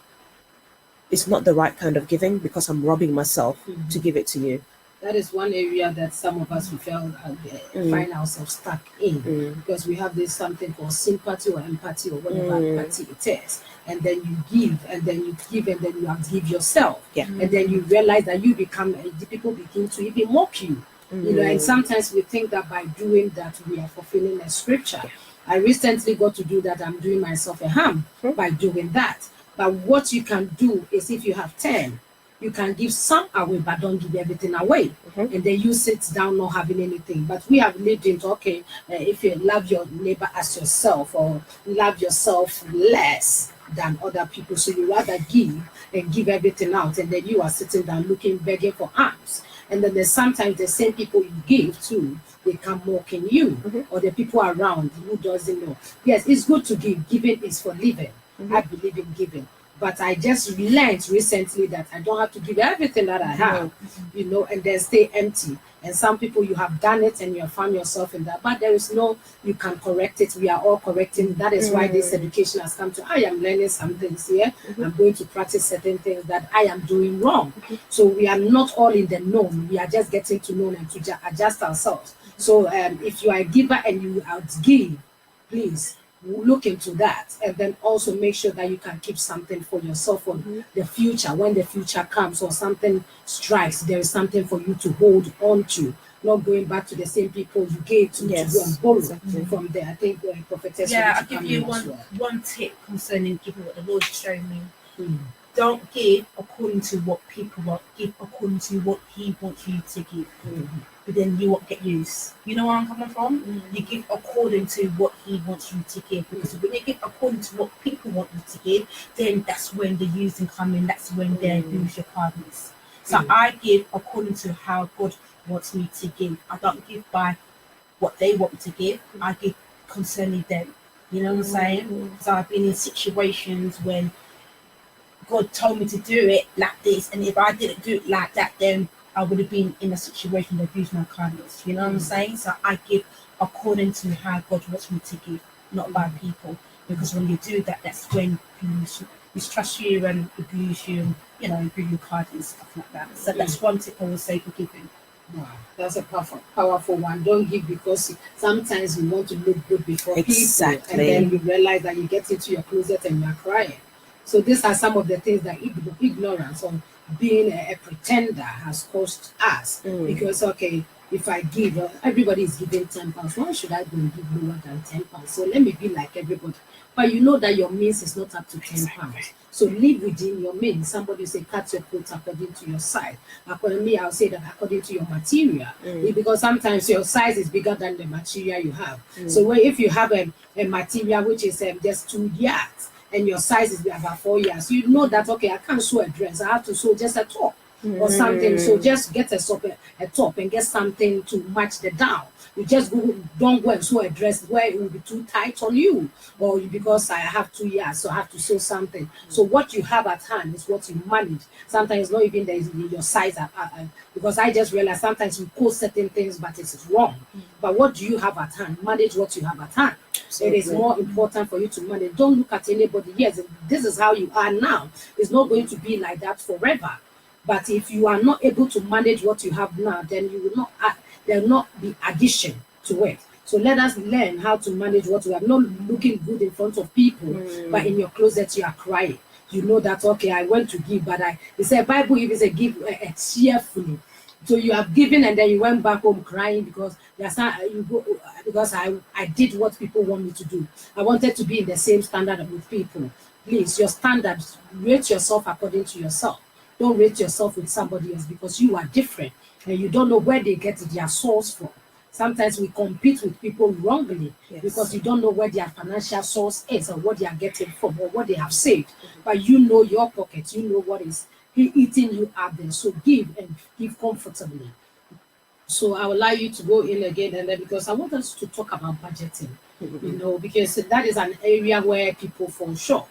it's not the right kind of giving, because I'm robbing myself to give it to you. That is one area that some of us find ourselves stuck in, because we have this something called sympathy or empathy or whatever empathy it is. And then you give, and then you give, and then you outgive yourself. And then you realize that you become, people begin to even mock you. You know, and sometimes we think that by doing that, we are fulfilling a scripture. I recently got to do that. I'm doing myself a harm by doing that. But what you can do is, if you have 10, you can give some away, but don't give everything away. And then you sit down not having anything. But we have lived into, if you love your neighbor as yourself, or love yourself less than other people, so you rather give and give everything out, and then you are sitting down looking, begging for alms. And then there's sometimes the same people you give to, they come mocking you, or the people around who doesn't know. Yes, it's good to give. Giving is for living. I believe in giving. But I just learned recently that I don't have to give everything that I have, you know, and then stay empty. And some people, you have done it and you have found yourself in that, but there is no, you can correct it. We are all correcting. That is why this education has come to, I am learning some things here. I'm going to practice certain things that I am doing wrong. So we are not all in the known. We are just getting to know and to adjust ourselves. So if you are a giver and you outgive, please look into that, and then also make sure that you can keep something for yourself for the future. When the future comes or something strikes, there is something for you to hold on to, not going back to the same people you gave to go and borrow from there. I think Prophetess. I'll give you one tip concerning giving, what the Lord is showing me. don't give according to what people want. Give according to what He wants you to give. But then you won't get used. You know where I'm coming from? You give according to what He wants you to give. Because when you give according to what people want you to give, then that's when the using come in. That's when they lose your kindness. So I give according to how God wants me to give. I don't give by what they want me to give. I give concerning them. You know what I'm saying? So I've been in situations when God told me to do it like this, and if I didn't do it like that, then I would have been in a situation that abused my kindness. You know what I'm saying? So I give according to how God wants me to give, not by people. Because when you do that, that's when people mistrust you and abuse you, and abuse your card and stuff like that. So that's one tip I would say for giving. Wow, that's a powerful one. Don't give because sometimes you want to look good before people, and then you realize that you get into your closet and you're crying. So these are some of the things that ignorance or being a pretender has caused us. Because if I give, everybody is giving £10. Why should I go and give lower than £10? So let me be like everybody. But you know that your means is not up to £10. So live within your means. Somebody say cut your coat according to your size. According to me, I'll say that according to your material. Because sometimes your size is bigger than the material you have. So if you have a material which is just 2 yards, and your size is about 4 years, you know that I can't sew a dress, I have to sew just a top or something. So just get a top and get something to match the down. You just don't go and sew a dress where it will be too tight on you, or because I have 2 years, so I have to sew something. So what you have at hand is what you manage. Sometimes not even your size, because I just realized sometimes we quote certain things, but it's wrong. But what do you have at hand? Manage what you have at hand. It is more important for you to manage. Don't look at anybody. Yes, this is how you are now. It's not going to be like that forever. But if you are not able to manage what you have now, then you will not. There will not be addition to it. So let us learn how to manage what we have. Not looking good in front of people, but in your closet you are crying. You know that I went to give, but it's a Bible. If it's a give cheerfully. So you have given and then you went back home crying because I did what people want me to do. I wanted to be in the same standard with people. Please, your standards, rate yourself according to yourself. Don't rate yourself with somebody else because you are different and you don't know where they get their source from. Sometimes we compete with people wrongly because you don't know where their financial source is or what they are getting from or what they have saved. But you know your pocket, you know what is eating you out there. So give and give comfortably. So I will allow you to go in again and then because I want us to talk about budgeting, because that is an area where people fall short.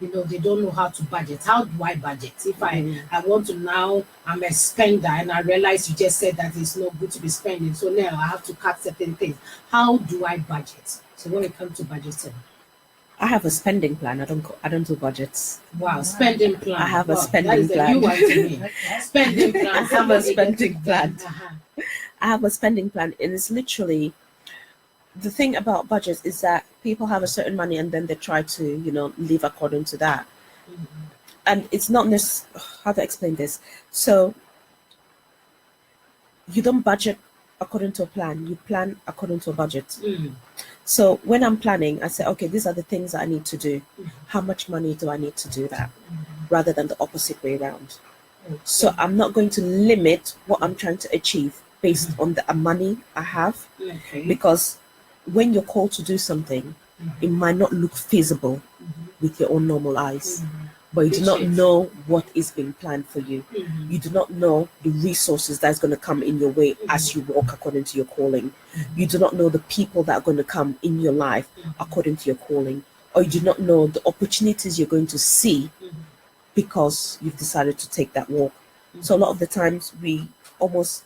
They don't know how to budget. How do I budget? If I want to now, I'm a spender and I realize you just said that it's not good to be spending. So now I have to cut certain things. How do I budget? So when it comes to budgeting, I have a spending plan. I don't do budgets. Wow, spending plan. I have a spending plan. New one to me. Spending plan. I have a spending plan. I have a spending plan, and it's literally the thing about budgets is that people have a certain money and then they try to live according to that. And it's not how to explain this. So you don't budget according to a plan, you plan according to a budget. So when I'm planning, I say, okay, these are the things that I need to do. How much money do I need to do that? Rather than the opposite way around. So I'm not going to limit what I'm trying to achieve based on the money I have. Because when you're called to do something, it might not look feasible with your own normal eyes. But you do not know what is being planned for you. You do not know the resources that's going to come in your way as you walk according to your calling. You do not know the people that are going to come in your life according to your calling. Or you do not know the opportunities you're going to see because you've decided to take that walk. So a lot of the times we almost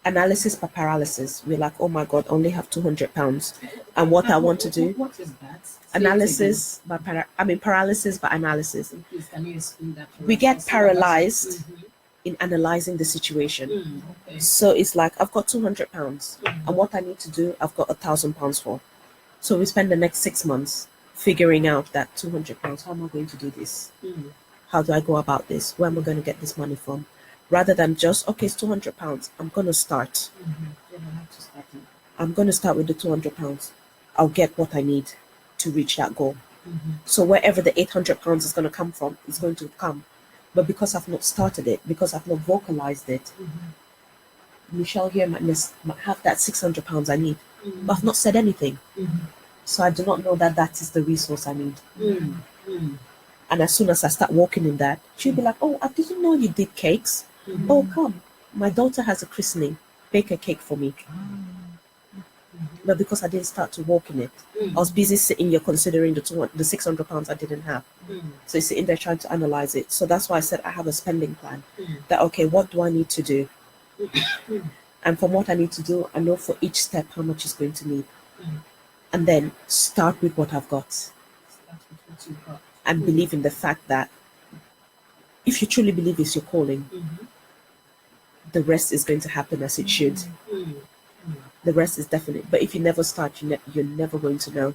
analysis by paralysis. We're like, oh my God, I only have £200. And what I want to do. What is that? Analysis by paralysis by analysis. Please, can you explain that? We get paralyzed in analyzing the situation. So it's like, I've got £200 and what I need to do, I've got £1,000 for. So we spend the next 6 months figuring out that £200, how am I going to do this? How do I go about this? Where am I going to get this money from? Rather than just, okay, it's £200, I'm going to start. I'm going to start with the £200. I'll get what I need to reach that goal. So wherever the £800 is going to come from, it's going to come. But because I've not started it, because I've not vocalized it, Michelle here might have that £600 I need, but I've not said anything. So I do not know that that is the resource I need. And as soon as I start walking in that, she'll be like, oh, I didn't know you did cakes. Oh, come. My daughter has a christening. Bake a cake for me. But because I didn't start to walk in it, I was busy sitting here considering the £600 I didn't have. So sitting there trying to analyze it. So that's why I said I have a spending plan. That, okay, what do I need to do? And from what I need to do, I know for each step how much it's going to need. And then start with what I've got. And believe in the fact that if you truly believe it's your calling, the rest is going to happen as it should. The rest is definite. But if you never start, you're never going to know.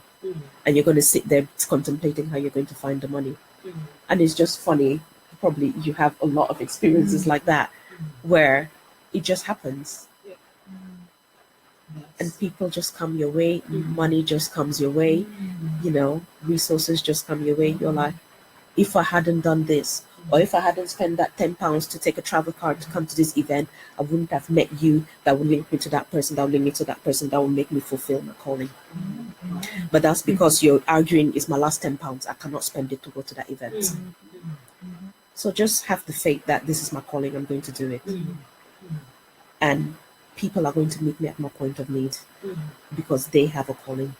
And you're going to sit there contemplating how you're going to find the money. And it's just funny. Probably you have a lot of experiences like that where it just happens. And people just come your way. Money just comes your way. Resources just come your way. You're like, if I hadn't done this, or if I hadn't spent that £10 to take a travel card to come to this event, I wouldn't have met you. That would link me to that person. That would link me to that person. That would make me fulfill my calling. But that's because you're arguing, it's my last £10. I cannot spend it to go to that event. So just have the faith that this is my calling. I'm going to do it. And people are going to meet me at my point of need because they have a calling.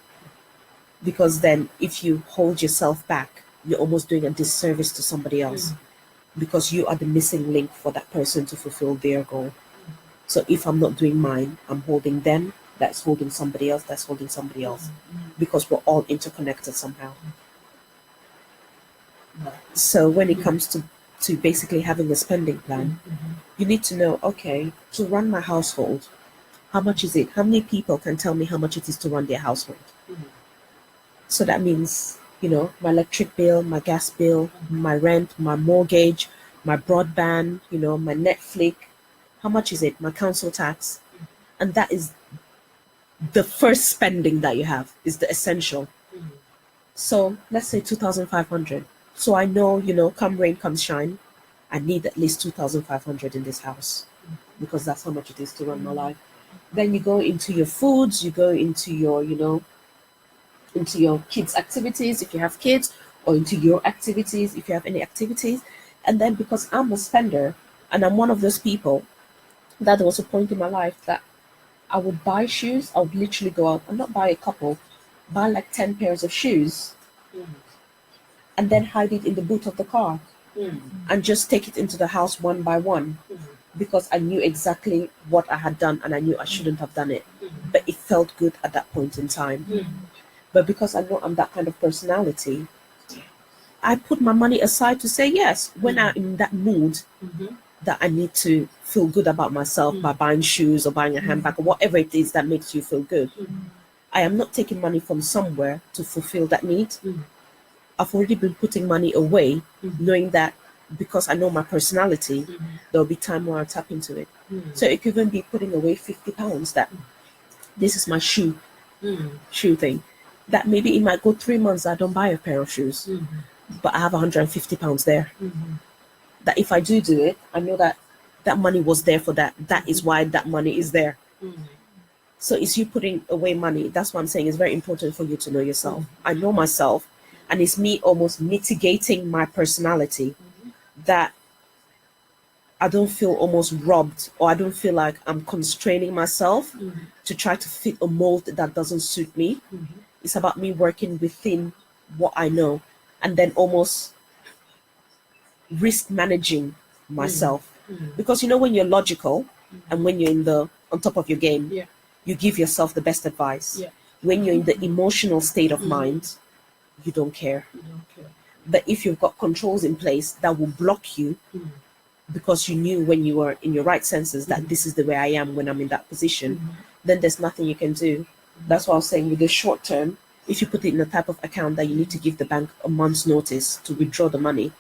Because then if you hold yourself back, you're almost doing a disservice to somebody else because you are the missing link for that person to fulfill their goal. So if I'm not doing mine, I'm holding them, that's holding somebody else, that's holding somebody else, because we're all interconnected somehow. So when it comes to basically having a spending plan, you need to know, okay, to run my household, how much is it? How many people can tell me how much it is to run their household? So that means, my electric bill, my gas bill, my rent, my mortgage, my broadband, my Netflix. How much is it? My council tax. And that is the first spending that you have, is the essential. So let's say 2,500. So I know, come rain, come shine, I need at least 2,500 in this house because that's how much it is to run my life. Then you go into your foods, you go into your, into your kids' activities, if you have kids, or into your activities, if you have any activities. And then because I'm a spender, and I'm one of those people, that there was a point in my life that I would buy shoes, I would literally go out and not buy a couple, buy like 10 pairs of shoes, and then hide it in the boot of the car, and just take it into the house one by one, because I knew exactly what I had done, and I knew I shouldn't have done it, but it felt good at that point in time. But because I know I'm that kind of personality, I put my money aside to say yes when I'm in that mood that I need to feel good about myself by buying shoes or buying a handbag or whatever it is that makes you feel good. I am not taking money from somewhere to fulfill that need. I've already been putting money away, knowing that because I know my personality, there'll be time where I tap into it. So it could even be putting away £50 that this is my shoe thing. That maybe it might go 3 months I don't buy a pair of shoes, but I have £150 there. That if I do it, I know that that money was there for that. That is why that money is there. So it's you putting away money. That's what I'm saying. It's very important for you to know yourself. I know myself, and it's me almost mitigating my personality that I don't feel almost robbed, or I don't feel like I'm constraining myself to try to fit a mold that doesn't suit me. It's about me working within what I know, and then almost risk managing myself. Because when you're logical and when you're on top of your game, you give yourself the best advice. When you're in the emotional state of mind, you don't care. But if you've got controls in place that will block you, because you knew when you were in your right senses that this is the way I am when I'm in that position, then there's nothing you can do. That's what I was saying with the short term. If you put it in a type of account that you need to give the bank a month's notice to withdraw the money,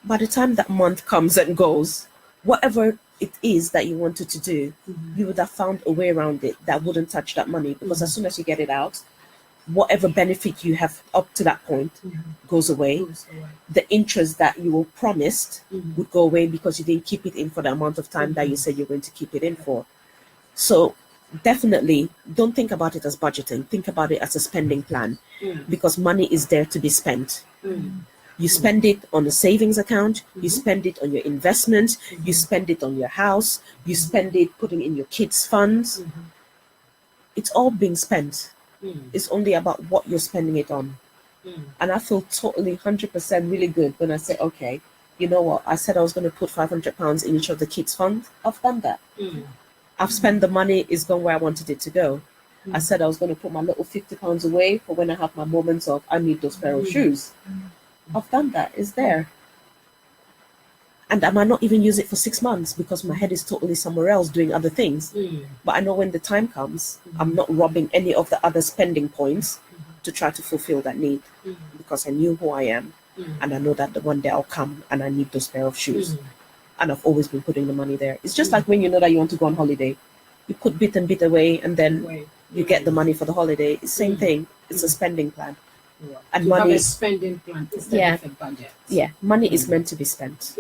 by the time that month comes and goes, whatever it is that you wanted to do, you would have found a way around it that wouldn't touch that money. Because as soon as you get it out, whatever benefit you have up to that point goes away. The interest that you were promised would go away because you didn't keep it in for the amount of time that you said you're going to keep it in for. So definitely don't think about it as budgeting. Think about it as a spending plan, because money is there to be spent. You spend it on a savings account, you spend it on your investments, you spend it on your house, you spend it putting in your kids' funds. It's all being spent. It's only about what you're spending it on. And I feel totally 100% really good when I say, okay, you know what? I said I was going to put £500 in each of the kids' funds. I've done that. I've spent the money, it's gone where I wanted it to go. I said I was going to put my little £50 away for when I have my moments of, I need those pair of shoes. I've done that. It's there. And I might not even use it for 6 months because my head is totally somewhere else doing other things. But I know when the time comes, I'm not robbing any of the other spending points to try to fulfill that need, because I knew who I am. And I know that the one day I'll come and I need those pair of shoes. And I've always been putting the money there. It's just like when you know that you want to go on holiday. You put bit and bit away and then you get the money for the holiday. It's the same thing. It's a spending plan. And to money have a spending plan instead of a budget. Yeah, money is meant to be spent.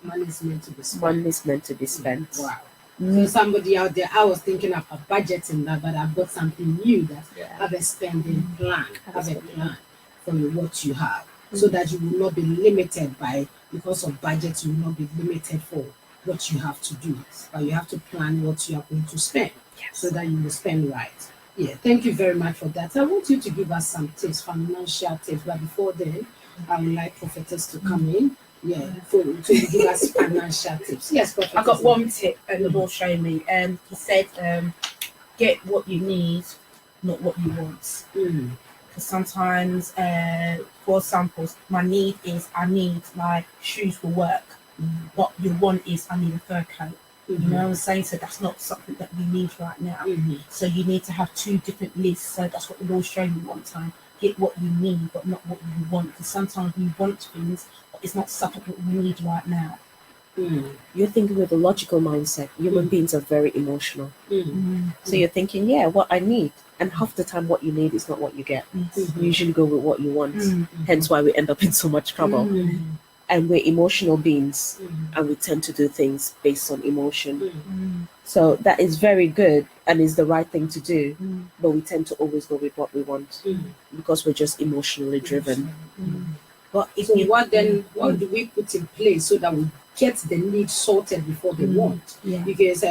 Money is meant to be spent. Money is meant to be spent. Wow. So somebody out there, I was thinking of a budgeting that, but I've got something new that have a spending plan. Have a plan for what you have, so that you will not be limited by, because of budget, you will not be limited for what you have to do. But you have to plan what you are going to spend, so that you will spend right. Yeah, thank you very much for that. I want you to give us some tips, financial tips. But before then, I would like Prophetess to come in. Yeah, to give us financial tips. Yes, Prophetess. I got one tip, and the Lord showed me. He said, get what you need, not what you want. Because sometimes, for example, my need is I need my shoes for work. What you want is I need a fur coat. You know what I'm saying? So that's not something that you need right now. So you need to have two different lists. So that's what the Lord showed me one time. Get what you need, but not what you want. Because sometimes we want things, but it's not something that we need right now. You're thinking with a logical mindset. Human beings are very emotional. So you're thinking, yeah, what I need. And half the time what you need is not what you get. You usually go with what you want. Hence why we end up in so much trouble. And we're emotional beings, and we tend to do things based on emotion. So that is very good and is the right thing to do, but we tend to always go with what we want because we're just emotionally driven. But what do we put in place so that we get the need sorted before the want? Because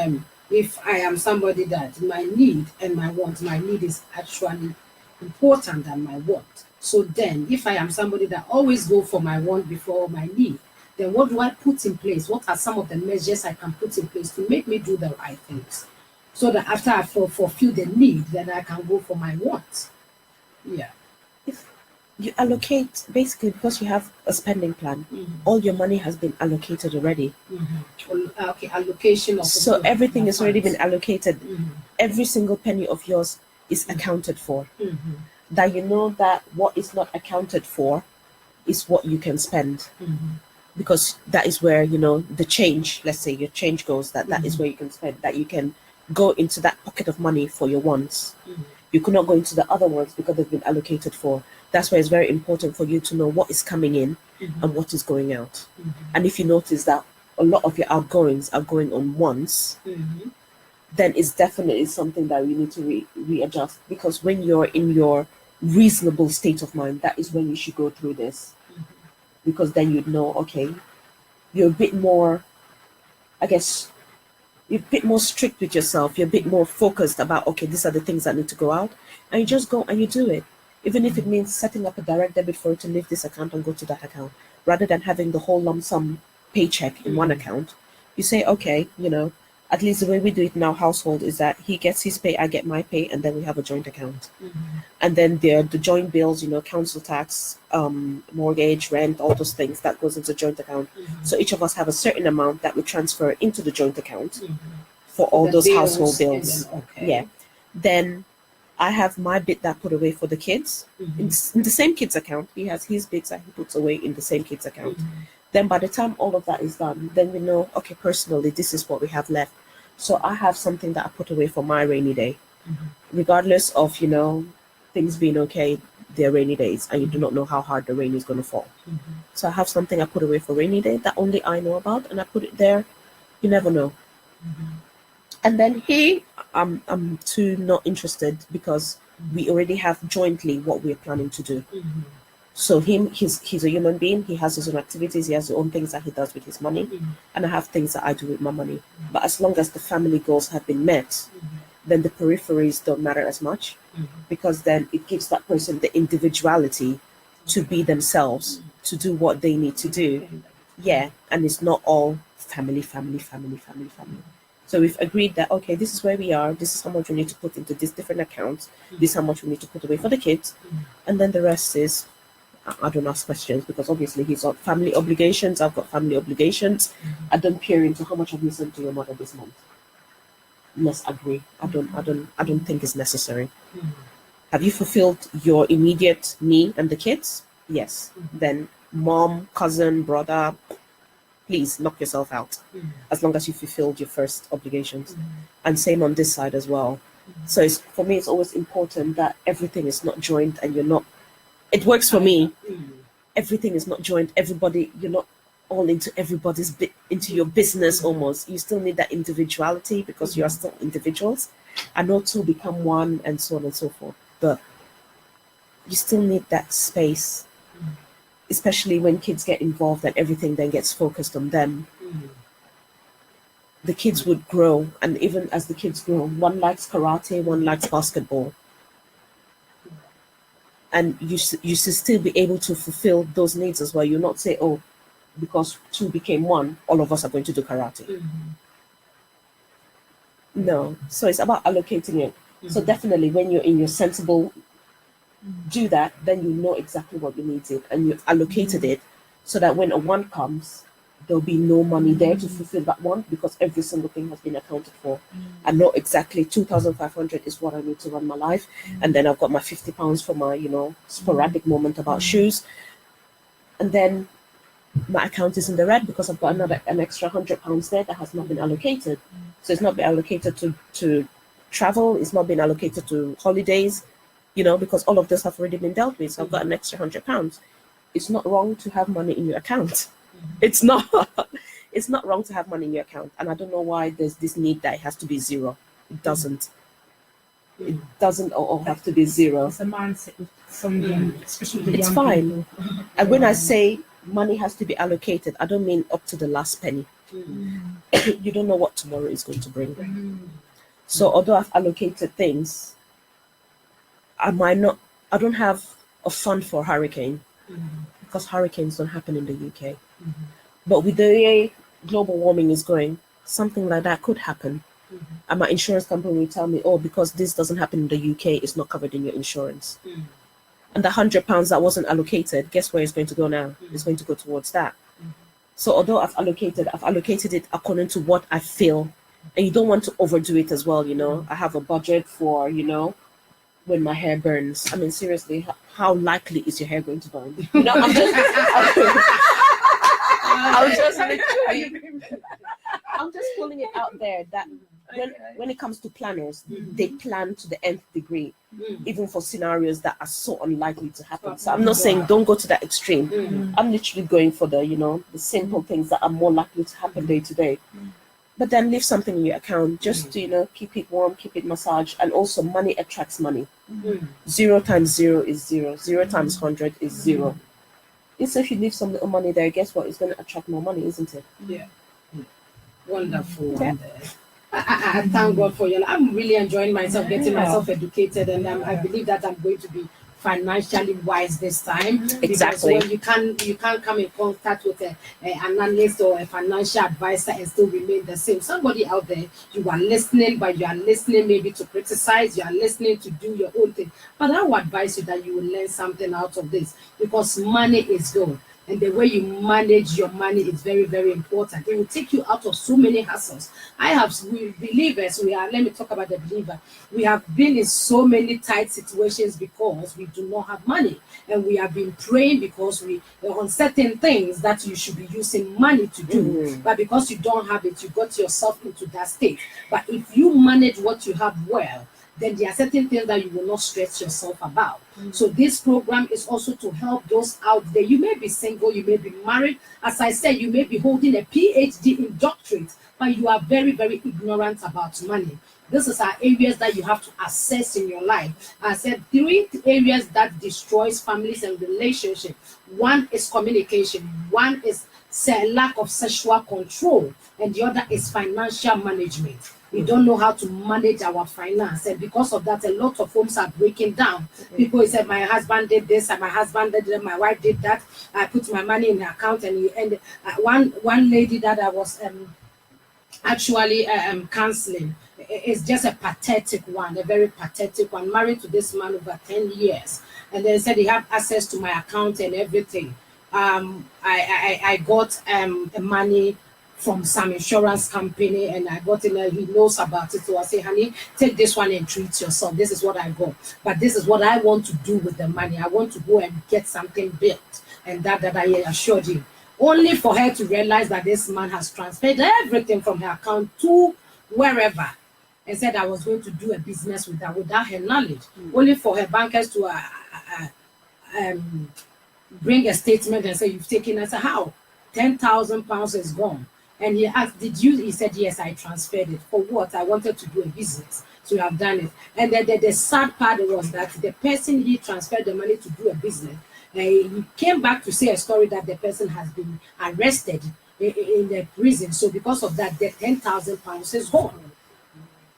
if I am somebody that my need and my want, my need is actually important than my want. So then, if I am somebody that always go for my want before my need, then what do I put in place? What are some of the measures I can put in place to make me do the right things? So that after I fulfill the need, then I can go for my want. Yeah. If you allocate, basically, because you have a spending plan, all your money has been allocated already. Okay, allocation of. So everything has already been allocated. Every single penny of yours is accounted for. That you know that what is not accounted for is what you can spend. Because that is where, you know, the change, let's say your change goes, that is where you can spend, that you can go into that pocket of money for your wants. You could not go into the other ones because they've been allocated for. That's why it's very important for you to know what is coming in and what is going out. And if you notice that a lot of your outgoings are going on wants, then it's definitely something that we need to readjust. Because when you're in your reasonable state of mind, that is when you should go through this. Because then you'd know, okay, you're a bit more, I guess, you're a bit more strict with yourself. You're a bit more focused about, okay, these are the things that need to go out. And you just go and you do it. Even if it means setting up a direct debit for you to leave this account and go to that account, rather than having the whole lump sum paycheck in one account. You say, okay, you know, at least the way we do it in our household is that he gets his pay, I get my pay, and then we have a joint account. And then the joint bills, you know, council tax, mortgage, rent, all those things, that goes into joint account. So each of us have a certain amount that we transfer into the joint account for all those household bills. Yeah. Then I have my bit that I put away for the kids in the same kids account. He has his bits that he puts away in the same kids account. Then by the time all of that is done, then we know, okay, personally, this is what we have left. So I have something that I put away for my rainy day, regardless of, you know, things being okay, they're rainy days, and you do not know how hard the rain is going to fall. So I have something I put away for rainy day that only I know about, and I put it there. You never know. And then I'm too not interested because we already have jointly what we're planning to do. So he's a human being. He has his own activities. He has his own things that he does with his money, and I have things that I do with my money. But as long as the family goals have been met, then the peripheries don't matter as much, because then it gives that person the individuality to be themselves, to do what they need to do. Yeah, and it's not all family. So we've agreed that, okay, this is where we are. This is how much we need to put into these different accounts. This is how much we need to put away for the kids, and then the rest is. I don't ask questions, because obviously he's got family obligations. I've got family obligations. I don't peer into how much have you sent to your mother this month. Let's agree. I don't think it's necessary. Have you fulfilled your immediate me and the kids? Yes. Then mom, cousin, brother, please knock yourself out. As long as you fulfilled your first obligations. And same on this side as well. So for me, it's always important that everything is not joined, and you're not. It works for me. Everything is not joined. Everybody, you're not all into everybody's into your business almost. You still need that individuality, because you are still individuals, and not to become one, and so on and so forth. But you still need that space, especially when kids get involved and everything then gets focused on them. The kids would grow, and even as the kids grow, one likes karate, one likes basketball. And you should still be able to fulfill those needs as well. You not say, oh, because two became one, all of us are going to do karate. No. So it's about allocating it. So definitely when you're in your sensible, do that, then you know exactly what you need it, and you've allocated it, so that when a one comes, there'll be no money there to fulfill that one, because every single thing has been accounted for. I know exactly 2,500 is what I need to run my life, and then I've got my £50 for my, sporadic moment about shoes, and then my account is in the red because I've got an extra £100 there that has not been allocated. So it's not been allocated to travel, it's not been allocated to holidays, because all of this have already been dealt with. So I've got an extra £100. It's not wrong to have money in your account. It's not wrong to have money in your account. And I don't know why there's this need that it has to be zero. It doesn't. It doesn't all have to be zero. It's a mindset with some young, especially the It's young fine. people. And when I say money has to be allocated, I don't mean up to the last penny. You don't know what tomorrow is going to bring. So although I've allocated things, I don't have a fund for hurricane, because hurricanes don't happen in the UK. But with the way global warming is going, something like that could happen. And my insurance company will tell me, oh, because this doesn't happen in the UK, it's not covered in your insurance. And the £100 that wasn't allocated, guess where it's going to go now? It's going to go towards that. So although I've allocated it according to what I feel. And you don't want to overdo it as well, I have a budget for, when my hair burns. I mean, seriously, how likely is your hair going to burn? I'm just pulling it out there that when it comes to planners, they plan to the nth degree, even for scenarios that are so unlikely to happen. So I'm not saying don't go to that extreme. I'm literally going for the simple things that are more likely to happen day to day. But then leave something in your account just to, keep it warm, keep it massaged. And also money attracts money. 0 times 0 is 0. 0 times 100 is 0. So if you leave some little money there, guess what? It's going to attract more money, isn't it? Yeah. Wonderful. Yeah. I thank God for you. I'm really enjoying myself, getting myself educated, and I believe that I'm going to be financially wise this time. Exactly. Because when you can't come in contact with an analyst or a financial advisor and still remain the same. Somebody out there, you are listening, but you are listening maybe to criticize, you are listening to do your own thing. But I would advise you that you will learn something out of this, because money is good. And the way you manage your money is very, very important. It will take you out of so many hassles. Let me talk about the believer. We have been in so many tight situations because we do not have money. And we have been praying because we are on certain things that you should be using money to do. But because you don't have it, you got yourself into that state. But if you manage what you have well, then there are certain things that you will not stress yourself about. So this program is also to help those out there. You may be single, you may be married. As I said, you may be holding a PhD in doctorate, but you are very, very ignorant about money. This is our areas that you have to assess in your life. I said 3 areas that destroys families and relationships. One is communication. One is lack of sexual control, and the other is financial management. We don't know how to manage our finance, and because of that, a lot of homes are breaking down. People say, my husband did this, and my husband did that, my wife did that. I put my money in the account, and one lady that I was actually counseling is just a pathetic one, a very pathetic one. Married to this man over 10 years, and then said he had access to my account and everything. I got money from some insurance company, and I got in there. He knows about it, so I say, honey, take this one and treat yourself. This is what I got, but this is what I want to do with the money. I want to go and get something built, and that I assured you. Only for her to realize that this man has transferred everything from her account to wherever, and said I was going to do a business with her without her knowledge. Only for her bankers to bring a statement and say, you've taken us. How? £10,000 is gone. And he asked, did you? He said, yes, I transferred it. For what? I wanted to do a business. So you have done it. And then the sad part was that the person he transferred the money to do a business, he came back to say a story that the person has been arrested in the prison. So because of that, the £10,000 is gone.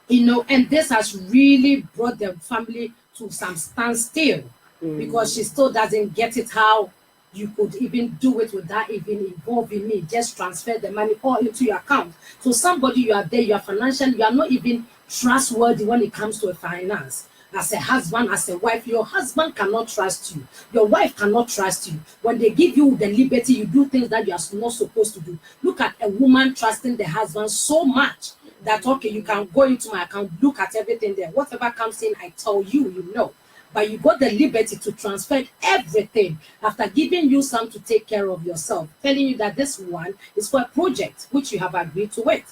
And this has really brought the family to some standstill, because she still doesn't get it how you could even do it without even involving me. Just transfer the money all into your account. So somebody, you are there, you are financial, you are not even trustworthy when it comes to a finance. As a husband, as a wife, your husband cannot trust you. Your wife cannot trust you. When they give you the liberty, you do things that you are not supposed to do. Look at a woman trusting the husband so much that, okay, you can go into my account, look at everything there. Whatever comes in, I tell you, you know. But you got the liberty to transfer everything after giving you some to take care of yourself, telling you that this one is for a project which you have agreed to it.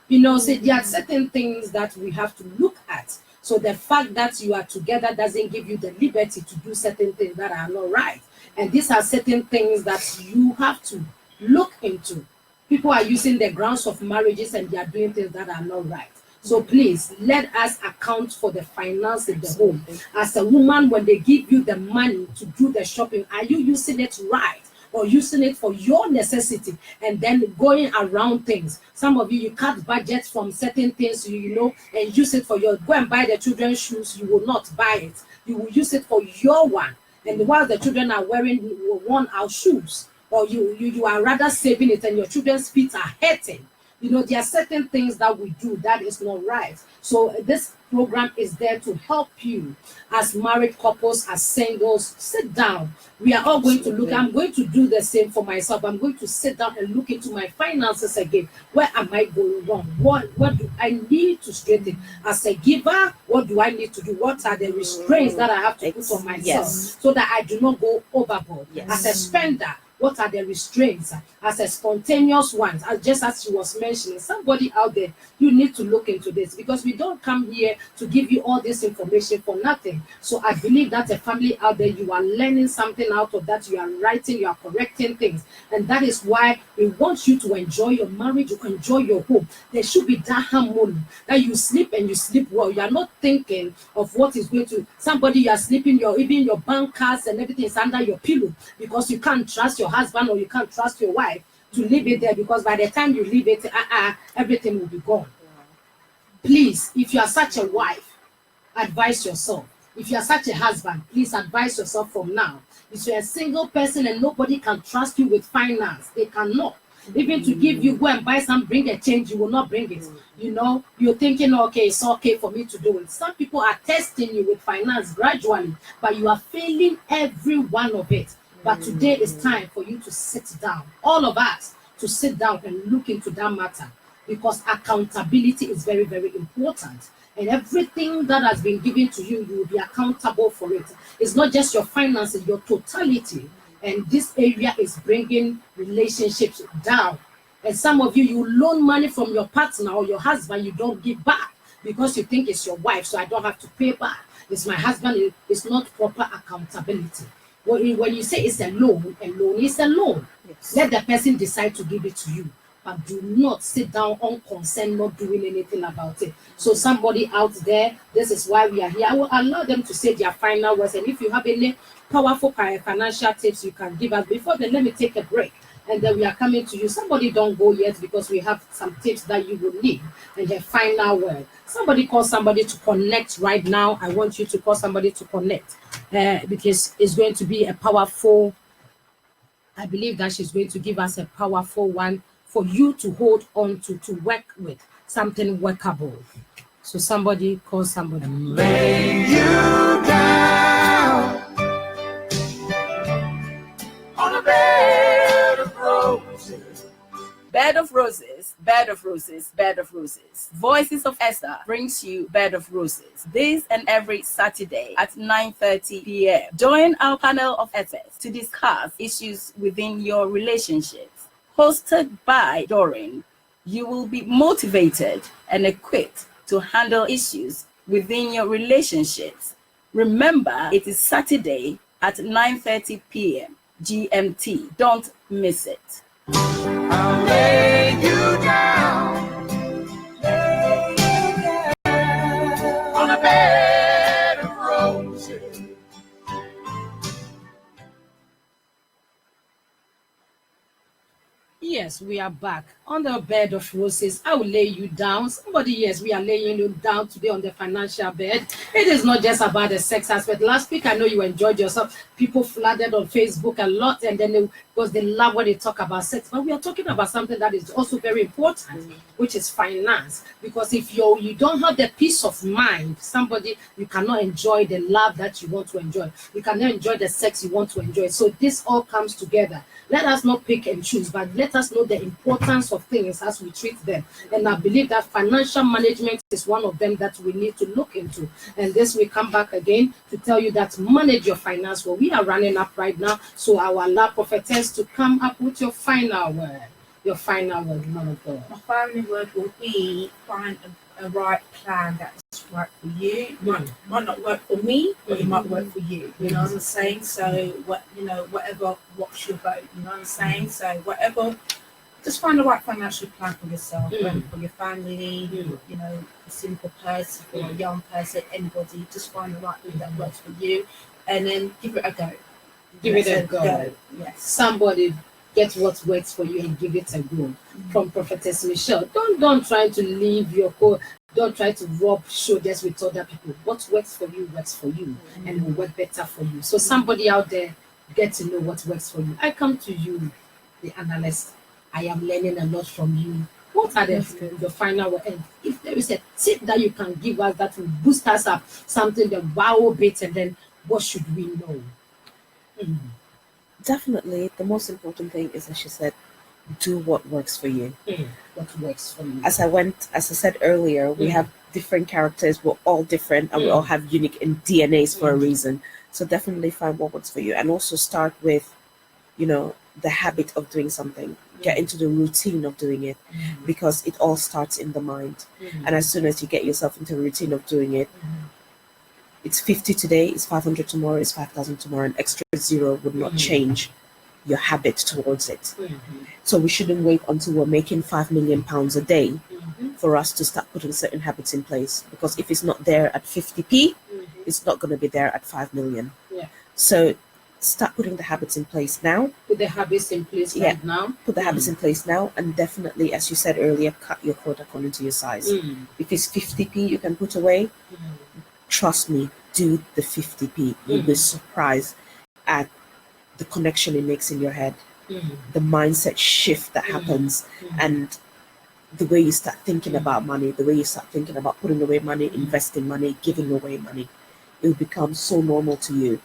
So there are certain things that we have to look at. So the fact that you are together doesn't give you the liberty to do certain things that are not right. And these are certain things that you have to look into. People are using the grounds of marriages and they are doing things that are not right. So please, let us account for the finance in the home. As a woman, when they give you the money to do the shopping, are you using it right? Or using it for your necessity and then going around things? Some of you cut budgets from certain things, and use it for go and buy the children's shoes. You will not buy it. You will use it for your one. And while the children are wearing worn-out shoes, or you are rather saving it and your children's feet are hurting. There are certain things that we do that is not right. So this program is there to help you as married couples, as singles. Sit down. We are all going to look. I'm going to do the same for myself. I'm going to sit down and look into my finances again. Where am I going wrong? What do I need to straighten? As a giver, what do I need to do? What are the restraints that I have to put on myself so that I do not go overboard? As a spender, what are the restraints? As a spontaneous one, just as she was mentioning, somebody out there, you need to look into this, because we don't come here to give you all this information for nothing. So I believe that a family out there, you are learning something out of that. You are writing, you are correcting things. And that is why we want you to enjoy your marriage, to enjoy your home. There should be that harmony, that you sleep and you sleep well. You are not thinking of what is going to, somebody you are sleeping, even your bank cards and everything is under your pillow, because you can't trust your husband or you can't trust your wife to leave it there, because by the time you leave it, everything will be gone. Please, if you are such a wife, advise yourself. If you are such a husband, please advise yourself from now. If you're a single person and nobody can trust you with finance, they cannot. Even to give you, go and buy some, bring a change, you will not bring it. You're thinking, okay, it's okay for me to do it. Some people are testing you with finance gradually, but you are failing every one of it. But today is time for you to sit down, all of us, to sit down and look into that matter, because accountability is very, very important. And everything that has been given to you, you will be accountable for it. It's not just your finances, your totality. And this area is bringing relationships down. And some of you, you loan money from your partner or your husband, you don't give back. because you think it's your wife, so I don't have to pay back. It's my husband. It's not proper accountability. When you say it's a loan is a loan. Yes. Let the person decide to give it to you, but do not sit down unconcerned, not doing anything about it. So somebody out there, this is why we are here. I will allow them to say their final words, and if you have any powerful financial tips you can give us before then, let me take a break. And then we are coming to you. Somebody don't go yet because we have some tips that you will need. And the final word. Somebody call somebody to connect right now. I want you to call somebody to connect because it's going to be a powerful. I believe that she's going to give us a powerful one for you to hold on to work with, something workable. So somebody call somebody. Lay you down on a bed of roses. Bed of Roses, Bed of Roses, Bed of Roses. Voices of Esther brings you Bed of Roses this and every Saturday at 9:30 p.m. Join our panel of experts to discuss issues within your relationships. Hosted by Doreen, you will be motivated and equipped to handle issues within your relationships. Remember, it is Saturday at 9:30 p.m. GMT. Don't miss it. I'll lay you down, on a bed of roses. Yes, we are back on the bed of roses. I will lay you down. Somebody, yes, we are laying you down today on the financial bed. It is not just about the sex aspect. Last week, I know you enjoyed yourself. People flooded on Facebook a lot, and then because they love when they talk about sex. But we are talking about something that is also very important, which is finance. Because if you don't have the peace of mind, somebody, you cannot enjoy the love that you want to enjoy. You cannot enjoy the sex you want to enjoy. So this all comes together. Let us not pick and choose, but let us know the importance of things as we treat them. And I believe that financial management is one of them that we need to look into. And this we come back again to tell you that manage your finance. Well, we are running up right now, so I will allow Prophetess to come up with your final word. Your final word, man of God. My final word will be find a right plan that's right for you. Might not work for me, but it might work for you. You know what I'm saying? So whatever rocks your boat. You know what I'm saying? So whatever, just find the right financial plan for yourself, for your family. You know, a simple person, for a young person, anybody. Just find the right thing that works for you, and then give it a go. Give it a go. Yes. Somebody get what works for you and give it a go. From Prophetess Michelle. Don't try to leave your code. Don't try to rub shoulders with other people. What works for you works for you, and will work better for you. So somebody out there, get to know what works for you. I come to you, the analyst. I am learning a lot from you. What are your final word? And if there is a tip that you can give us that will boost us up, something that wow bit, and then what should we know? Definitely, the most important thing is, as she said, do what works for you. What works for you? As I said earlier, we have different characters. We're all different, and we all have unique DNAs for a reason. So definitely find what works for you, and also start with, the habit of doing something. Get into the routine of doing it, because it all starts in the mind. And as soon as you get yourself into the routine of doing it, it's 50 today, it's 500 tomorrow, it's 5,000 tomorrow. An extra zero would not change your habit towards it. So we shouldn't wait until we're making £5 million a day for us to start putting certain habits in place, because if it's not there at 50p, it's not going to be there at 5 million. So start putting the habits in place now. Put the habits in place right now. Put the habits in place now, and definitely, as you said earlier, cut your quota according to your size. If it's 50p you can put away, trust me, do the 50p. You'll be surprised at the connection it makes in your head, the mindset shift that happens, and the way you start thinking about money, the way you start thinking about putting away money, investing money, giving away money. It will become so normal to you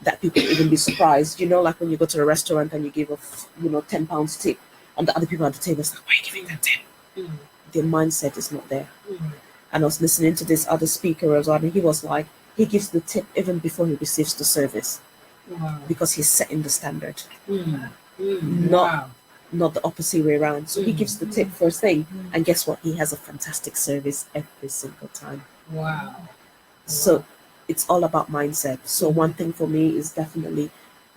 that people even be surprised. Like when you go to a restaurant and you give a £10 tip, and the other people at the table say, why are you giving that tip? Their mindset is not there. And I was listening to this other speaker as well, and he was like, he gives the tip even before he receives the service, because he's setting the standard. not the opposite way around. So he gives the tip first thing, and guess what? He has a fantastic service every single time. Wow. So it's all about mindset. So one thing for me is definitely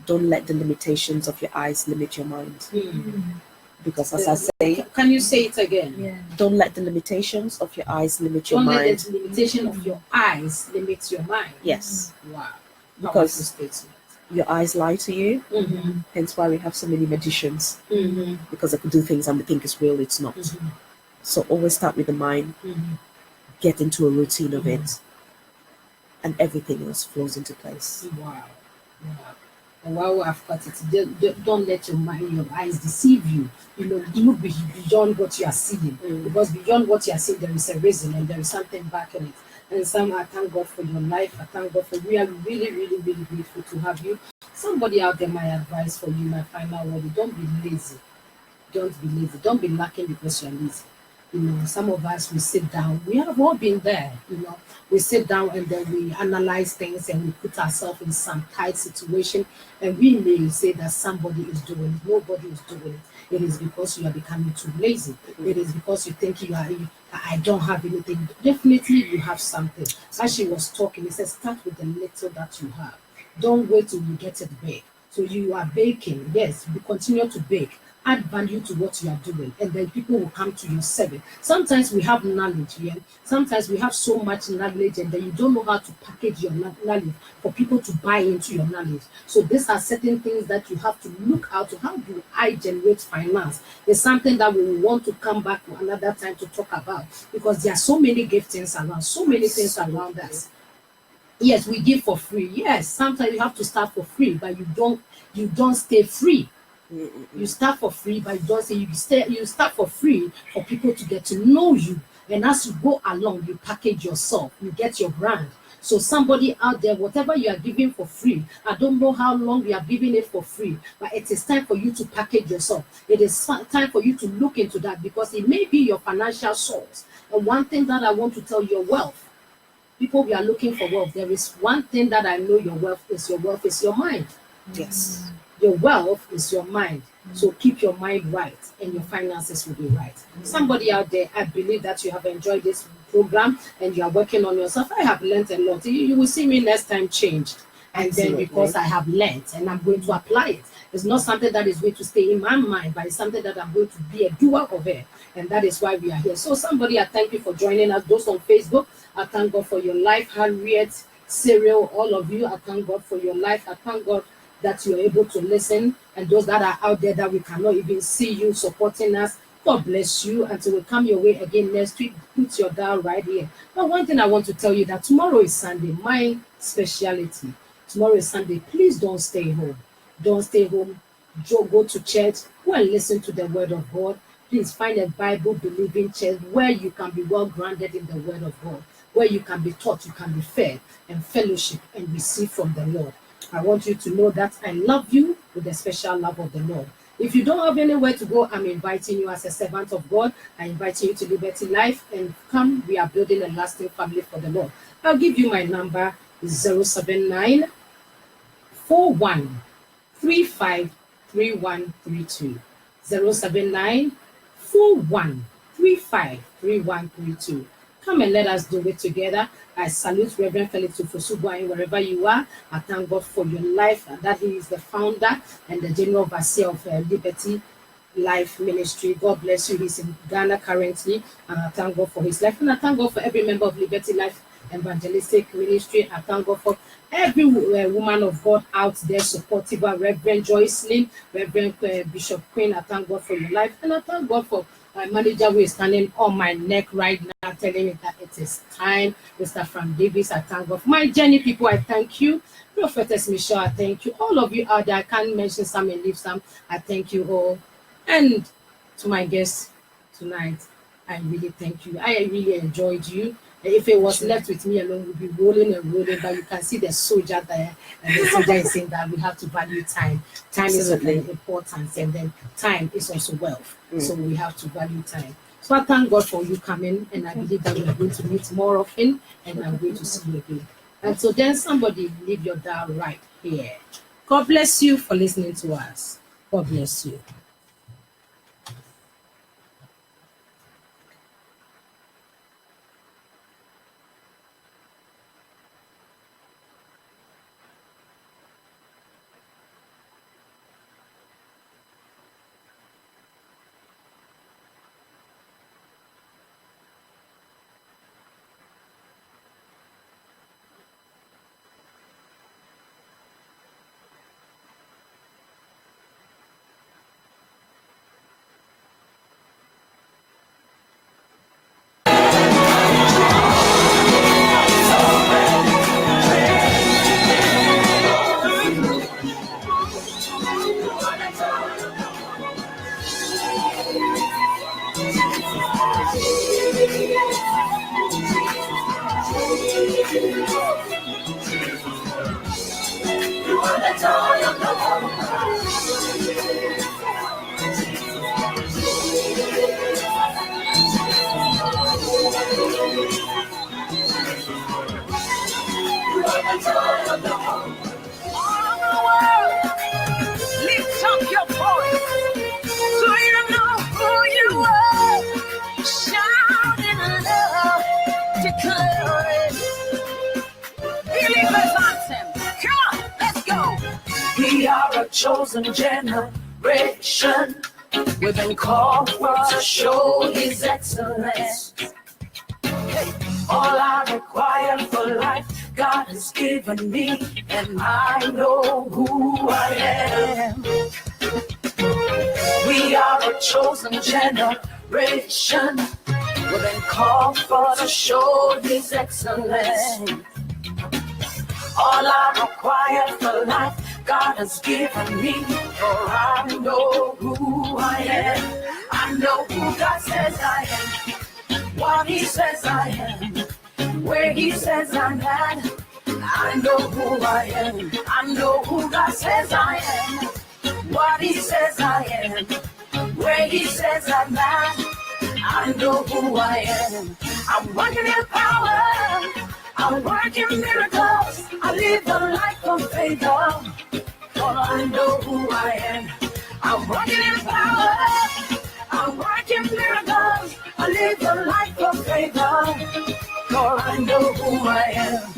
don't let the limitations of your eyes limit your mind. Because as I say, can you say it again? Yeah. don't let the limitations of your eyes limit your Don't mind. let the limitation of your eyes limit your mind. Yes. Wow. Because Powerful statement. your eyes lie to you. Hence why we have so many magicians. Because they can do things and we think it's real, it's not. So always start with the mind, get into a routine of it, and everything else flows into place. Wow. And while I've got it, don't let your mind, your eyes deceive you. You know, look beyond what you are seeing. Because beyond what you are seeing, there is a reason and there is something back in it. And Sam, I thank God for your life. I thank God for we are really, really, really grateful to have you. Somebody out there, my advice for you, my final word, don't be lazy. Don't be lazy. Don't be lacking because you're lazy. You know, some of us, we sit down. We have all been there, you know. We sit down and then we analyze things and we put ourselves in some tight situation. And we may say that somebody is doing it. Nobody is doing it. It is because you are becoming too lazy. It is because you think I don't have anything. Definitely you have something. As she was talking, it says start with the little that you have. Don't wait till you get it big. So you are baking. Yes, you continue to bake. Add value to what you are doing, and then people will come to your service. Sometimes we have knowledge, yeah. Sometimes we have so much knowledge, and then you don't know how to package your knowledge for people to buy into your knowledge. So these are certain things that you have to look out to. How do I generate finance? It's something that we want to come back to another time to talk about, because there are so many giftings around, so many things around us. Yes, we give for free. Yes, sometimes you have to start for free, but you don't stay free. You start for free, but you don't say you start for free for people to get to know you. And as you go along, you package yourself, you get your brand. So somebody out there, whatever you are giving for free, I don't know how long you are giving it for free, but it is time for you to package yourself. It is time for you to look into that, because it may be your financial source. And one thing that I want to tell you, your wealth. People, we are looking for wealth. There is one thing that I know your wealth is your mind. Yes. Your wealth is your mind. So keep your mind right and your finances will be right. Somebody out there, I believe that you have enjoyed this program and you are working on yourself. I have learned a lot. You will see me next time changed. And then because I have learned and I'm going to apply it. It's not something that is going to stay in my mind, but it's something that I'm going to be a doer of it. And that is why we are here. So somebody, I thank you for joining us. Those on Facebook, I thank God for your life. Harriet, Cyril, all of you, I thank God for your life. I thank God that you're able to listen, and those that are out there that we cannot even see you supporting us, God bless you. Until we come your way again next week, put your dial right here. But one thing I want to tell you, that tomorrow is Sunday, my speciality. Tomorrow is Sunday. Please don't stay home. Don't stay home. Go to church. Go and listen to the word of God. Please find a Bible-believing church where you can be well grounded in the word of God, where you can be taught, you can be fed, and fellowship and receive from the Lord. I want you to know that I love you with the special love of the Lord. If you don't have anywhere to go, I'm inviting you as a servant of God. I invite you to Liberty Life, and come, we are building a lasting family for the Lord. I'll give you my number, 079 41 35 3132. 079 41 35 3132. Come and let us do it together. I salute Reverend Felix Ufosubwai wherever you are. I thank God for your life, and that he is the founder and the general overseer of Liberty Life Ministry. God bless you. He's in Ghana currently, and I thank God for his life. And I thank God for every member of Liberty Life Evangelistic Ministry. I thank God for every woman of God out there supportive. Reverend Joycelyn, Reverend Bishop Queen. I thank God for your life, and I thank God for my manager who is standing on my neck right now, telling me that it is time. Mr. Frank Davis, I thank God for my journey people. I thank you. Prophetess Michelle, I thank you. All of you out there, I can't mention some and leave some. I thank you all. And to my guests tonight, I really thank you. I really enjoyed you. If it was left with me alone, we'd be rolling and rolling, but you can see the soldier there, and the soldier is saying that we have to value time. Time is very important, and then time is also wealth. So we have to value time. So I thank God for you coming, and I believe that we are going to meet more often, and I'm going to see you again. And so then somebody leave your dial right here. God bless you for listening to us. God bless you. joy of the Lord. You are the joy of the Lord. All the world, lift up your voice so you know who you are. Shout in love, declare it. Believers anthem. Come on, let's go. We are a chosen generation. We've been called for to show His excellence. All I require for life, God has given me, and I know who I am. We are a chosen generation. We've been called for to show His excellence. All I require for life, God has given me, for I know who I am. I know who God says I am, what He says I am, where He says I'm at. I know who I am. I know who God says I am, what He says I am, where He says I'm at. I know who I am. I'm working in power. I'm working miracles. I live a life of favor. For I know who I am. I'm working in power. I'm working miracles. I live a life of favor. For I know who I am.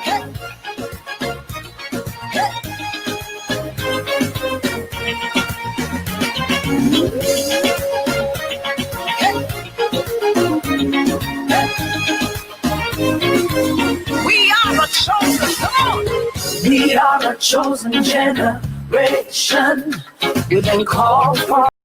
Hey. We are a chosen, come on. We are a chosen generation. We've been called for